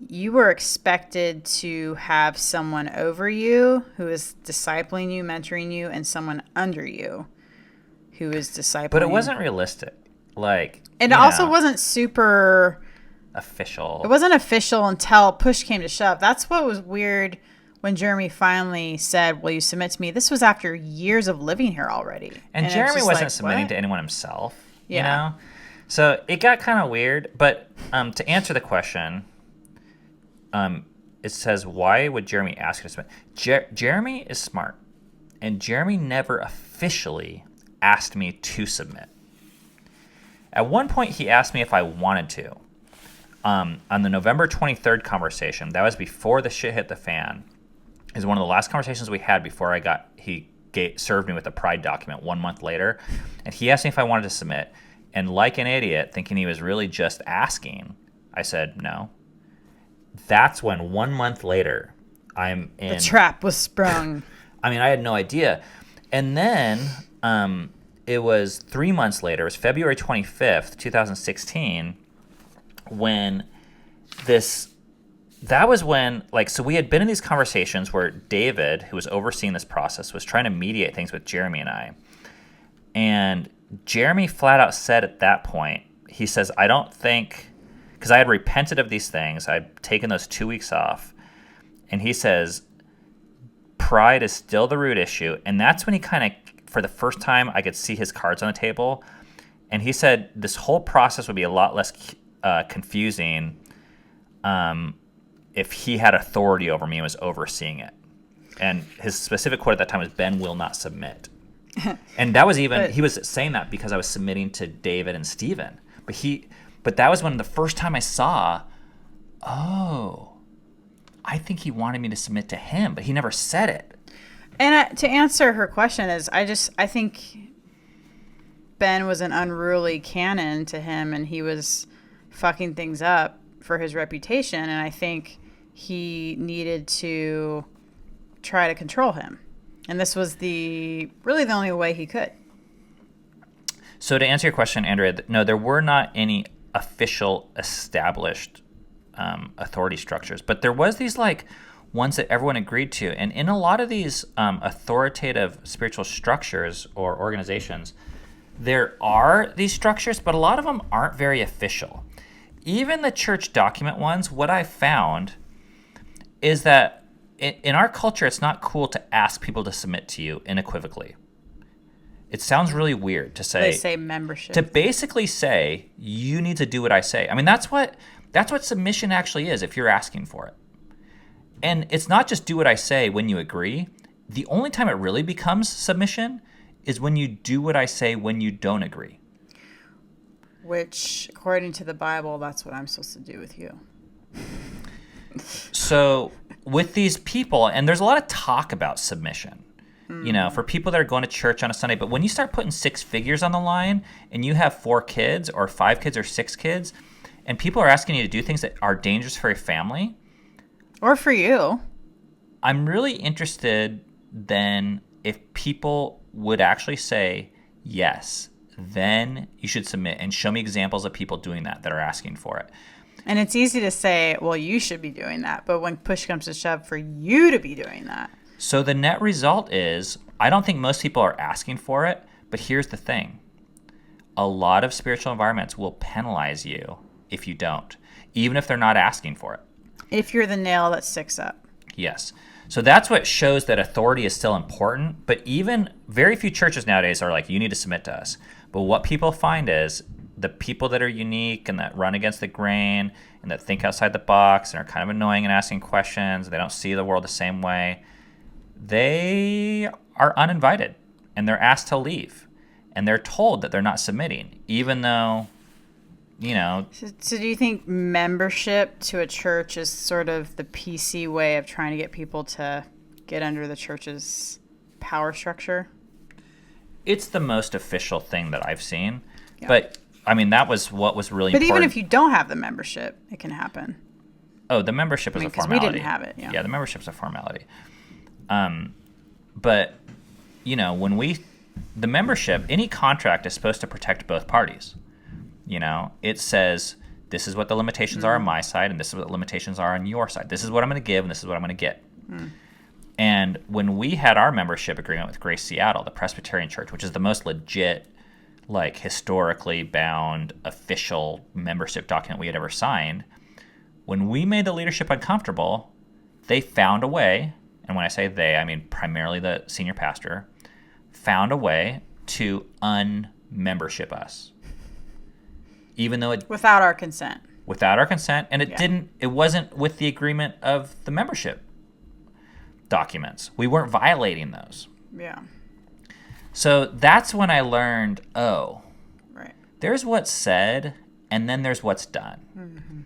you were expected to have someone over you who is discipling you, mentoring you, and someone under you who is discipling. But it wasn't realistic. It also wasn't super official. It wasn't official until push came to shove. That's what was weird when Jeremy finally said, will you submit to me? This was after years of living here already. And Jeremy wasn't submitting to anyone himself, So it got kind of weird. But to answer the question, it says, why would Jeremy ask you to submit? Jeremy is smart. And Jeremy never officially asked me to submit. At one point, he asked me if I wanted to. On the November 23rd conversation, that was before the shit hit the fan, is one of the last conversations we had before he served me with a pride document 1 month later. And he asked me if I wanted to submit. And like an idiot, thinking he was really just asking, I said no. That's when 1 month later, the trap was sprung. I mean, I had no idea. And then it was 3 months later, it was February 25th, 2016, when that was when, like, so we had been in these conversations where David, who was overseeing this process, was trying to mediate things with Jeremy and I. And Jeremy flat out said at that point, he says, I don't think, because I had repented of these things, I'd taken those 2 weeks off. And he says, pride is still the root issue. And that's when he kind of, for the first time, I could see his cards on the table. And he said this whole process would be a lot less confusing if he had authority over me and was overseeing it. And his specific quote at that time was, Ben will not submit. And that was even, he was saying that because I was submitting to David and Stephen. But that was when the first time I saw, I think he wanted me to submit to him, but he never said it. And to answer her question is, I think Ben was an unruly canon to him, and he was fucking things up for his reputation, and I think he needed to try to control him. And this was really the only way he could. So to answer your question, Andrea, no, there were not any official established authority structures, but there was these like ones that everyone agreed to. And in a lot of these authoritative spiritual structures or organizations, there are these structures, but a lot of them aren't very official. Even the church document ones, what I found is that in our culture, it's not cool to ask people to submit to you unequivocally. It sounds really weird to say. They say membership. To basically say, you need to do what I say. I mean, that's what submission actually is if you're asking for it. And it's not just do what I say when you agree. The only time it really becomes submission is when you do what I say when you don't agree. Which, according to the Bible, that's what I'm supposed to do with you. So with these people, and there's a lot of talk about submission, you know, for people that are going to church on a Sunday. But when you start putting six figures on the line and you have 4 kids or 5 kids or 6 kids, and people are asking you to do things that are dangerous for your family. Or for you. I'm really interested then if people would actually say, yes, then you should submit, and show me examples of people doing that are asking for it. And it's easy to say, well, you should be doing that. But when push comes to shove, for you to be doing that. So the net result is, I don't think most people are asking for it, but here's the thing. A lot of spiritual environments will penalize you if you don't, even if they're not asking for it. If you're the nail that sticks up. Yes. So that's what shows that authority is still important, but even very few churches nowadays are like, you need to submit to us. But what people find is the people that are unique and that run against the grain and that think outside the box and are kind of annoying and asking questions, they don't see the world the same way, they are uninvited and they're asked to leave. And they're told that they're not submitting, even though, you know. So do you think membership to a church is sort of the PC way of trying to get people to get under the church's power structure? It's the most official thing that I've seen. Yeah. But, I mean, that was what was really important. But even if you don't have the membership, it can happen. Oh, the membership is a formality. We didn't have it, yeah. Yeah, the membership's a formality. But, you know, the membership, any contract is supposed to protect both parties. You know, it says, this is what the limitations are on my side, and this is what the limitations are on your side. This is what I'm going to give, and this is what I'm going to get. And when we had our membership agreement with Grace Seattle, the Presbyterian Church, which is the most legit, like, historically bound, official membership document we had ever signed, when we made the leadership uncomfortable, they found a way, and when I say they, I mean primarily the senior pastor, found a way to unmembership us. Even though without our consent. Without our consent, and it wasn't with the agreement of the membership documents. We weren't violating those. Yeah. So that's when I learned, right. There's what's said, and then there's what's done. Mm-hmm.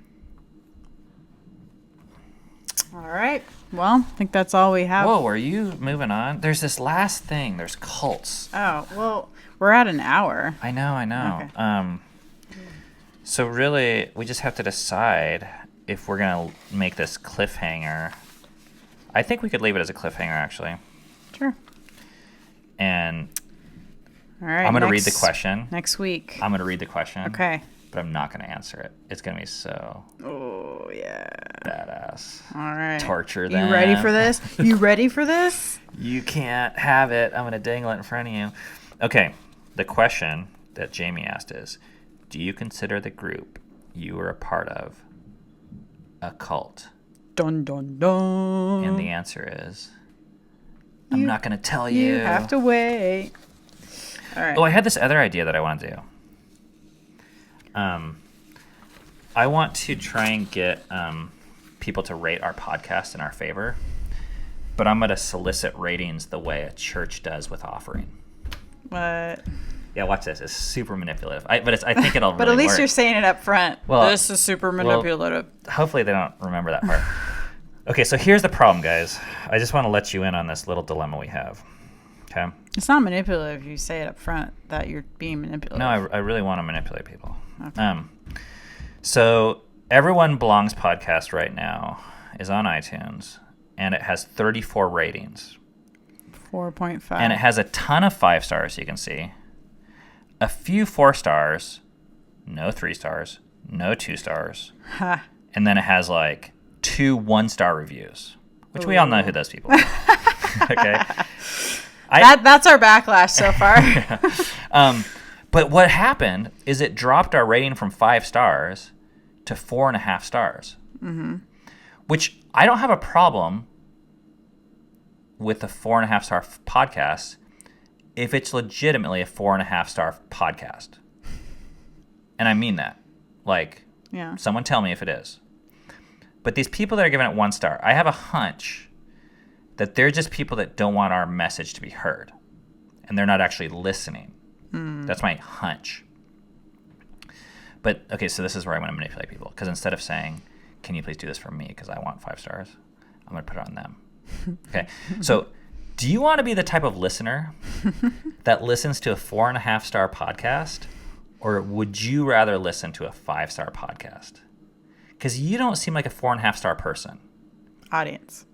All right. Well, I think that's all we have. Whoa, are you moving on? There's this last thing. There's cults. Oh, well, we're at an hour. I know. Okay. So really, we just have to decide if we're going to make this cliffhanger. I think we could leave it as a cliffhanger, actually. Sure. And all right, I'm going to read the question. Next week. I'm going to read the question. Okay. But I'm not going to answer it. It's going to be so badass. All right. Torture them. You ready for this? You ready for this? You can't have it. I'm going to dangle it in front of you. Okay. The question that Jamie asked is, do you consider the group you are a part of a cult? Dun, dun, dun. And the answer is, I'm not going to tell you. You have to wait. All right. Oh, I had this other idea that I want to do. I want to try and get people to rate our podcast in our favor, but I'm going to solicit ratings the way a church does with offering. What? Yeah, watch this. It's super manipulative. I think it'll But really at least work. You're saying it up front. Well, this is super manipulative. Well, hopefully they don't remember that part. Okay, so here's the problem, guys. I just want to let you in on this little dilemma we have. Okay? It's not manipulative if you say it up front that you're being manipulative. No, I really want to manipulate people. Okay. So Everyone Belongs podcast right now is on iTunes, and it has 34 ratings. 4.5. And it has a ton of 5 stars, you can see. A few 4 stars, no 3 stars, no 2 stars. Ha. And then it has like 2 1-star reviews, which we all know who those people are. Okay. That's our backlash so far. But what happened is it dropped our rating from 5 stars to 4.5 stars. Mm-hmm. Which I don't have a problem with a 4.5 star podcast if it's legitimately a 4.5 star podcast. And I mean that. Like, yeah. Someone tell me if it is. But these people that are giving it 1 star, I have a hunch that they're just people that don't want our message to be heard. And they're not actually listening. That's my hunch. But, okay, so this is where I want to manipulate people. Because instead of saying, can you please do this for me because I want 5 stars, I'm going to put it on them. Okay, so do you want to be the type of listener that listens to a 4.5 star podcast? Or would you rather listen to a 5-star podcast? Because you don't seem like a 4.5 star person. Audience.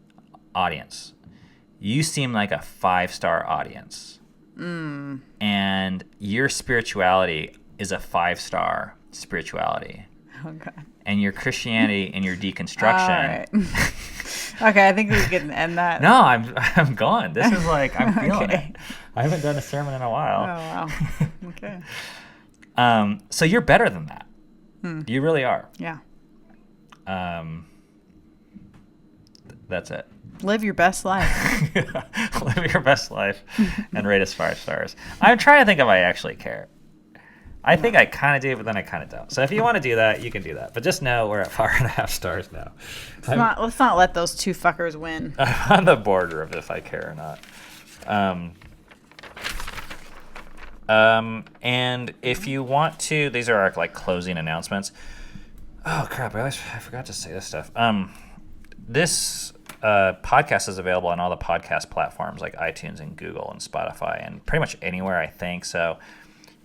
You seem like a 5-star audience. And your spirituality is a 5-star spirituality. Oh, God. And your Christianity and your deconstruction. All right. Okay, I think we can end that. No, I'm going. This is like, I'm feeling it. I haven't done a sermon in a while. Oh, wow. Okay. So you're better than that. You really are. Yeah. That's it. Live your best life. Live your best life and rate us 5 stars. I'm trying to think if I actually care. I think I kind of do, but then I kind of don't. So if you want to do that, you can do that. But just know we're at 4.5 stars now. Let's not let those 2 fuckers win. I'm on the border of if I care or not. And if you want to, these are our like closing announcements. Oh crap! I forgot to say this stuff. This podcast is available on all the podcast platforms like iTunes and Google and Spotify and pretty much anywhere, I think. So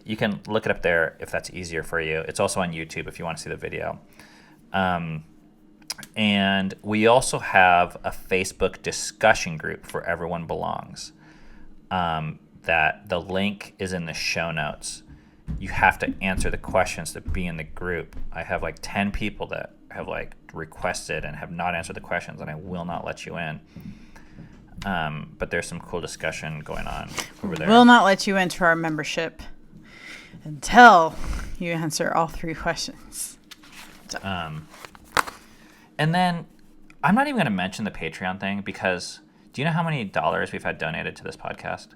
you can look it up there if that's easier for you. It's also on YouTube if you want to see the video. And we also have a Facebook discussion group for Everyone Belongs. That the link is in the show notes. You have to answer the questions to be in the group. I have like 10 people that have like requested and have not answered the questions, and I will not let you in. But there's some cool discussion going on over there. We'll not let you into our membership until you answer all 3 questions. So. And then I'm not even going to mention the Patreon thing because do you know how many dollars we've had donated to this podcast?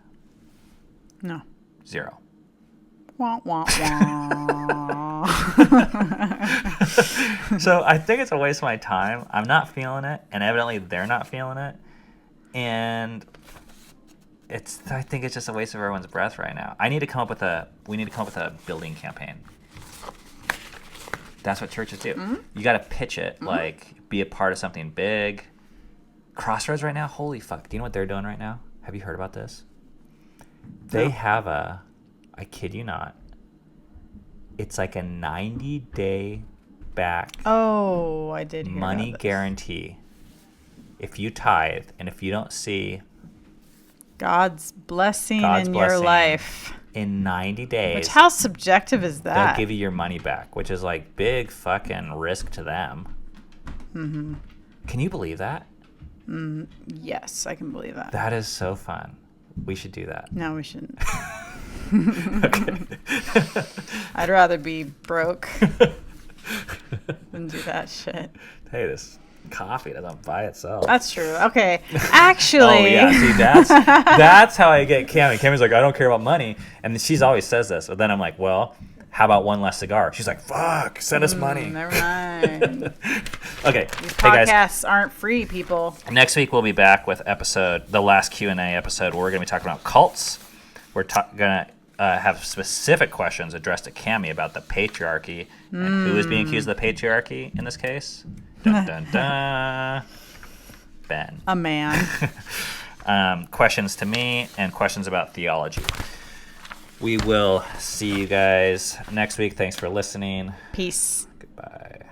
No. 0. Wah, wah, wah. So I think it's a waste of my time. I'm not feeling it, and evidently they're not feeling it. And I think it's just a waste of everyone's breath right now. We need to come up with a building campaign. That's what churches do. Mm-hmm. You got to pitch it, like be a part of something big. Crossroads right now, holy fuck. Do you know what they're doing right now? Have you heard about this? They have I kid you not, it's like a 90-day back I did hear money about this. guarantee if you tithe, and if you don't see God's blessing in your life. In 90 days. Which, how subjective is that? They'll give you your money back, which is like big fucking risk to them. Mm-hmm. Can you believe that? Yes, I can believe that. That is so fun. We should do that. No, we shouldn't. I'd rather be broke than do that shit. Hey, this coffee doesn't buy itself. That's true. Okay. Actually. Oh, yeah. See, that's how I get Cammie. Cammie's like, I don't care about money. And she's always says this. But then I'm like, well, how about one less cigar? She's like, fuck, send us money. Never mind. Okay. These hey, podcasts aren't free, people. Next week, we'll be back with the last Q&A episode where we're going to be talking about cults. We're going to have specific questions addressed to Cammie about the patriarchy and who is being accused of the patriarchy in this case. Dun, dun, dun. Ben. A man. Questions to me and questions about theology. We will see you guys next week. Thanks for listening. Peace. Goodbye.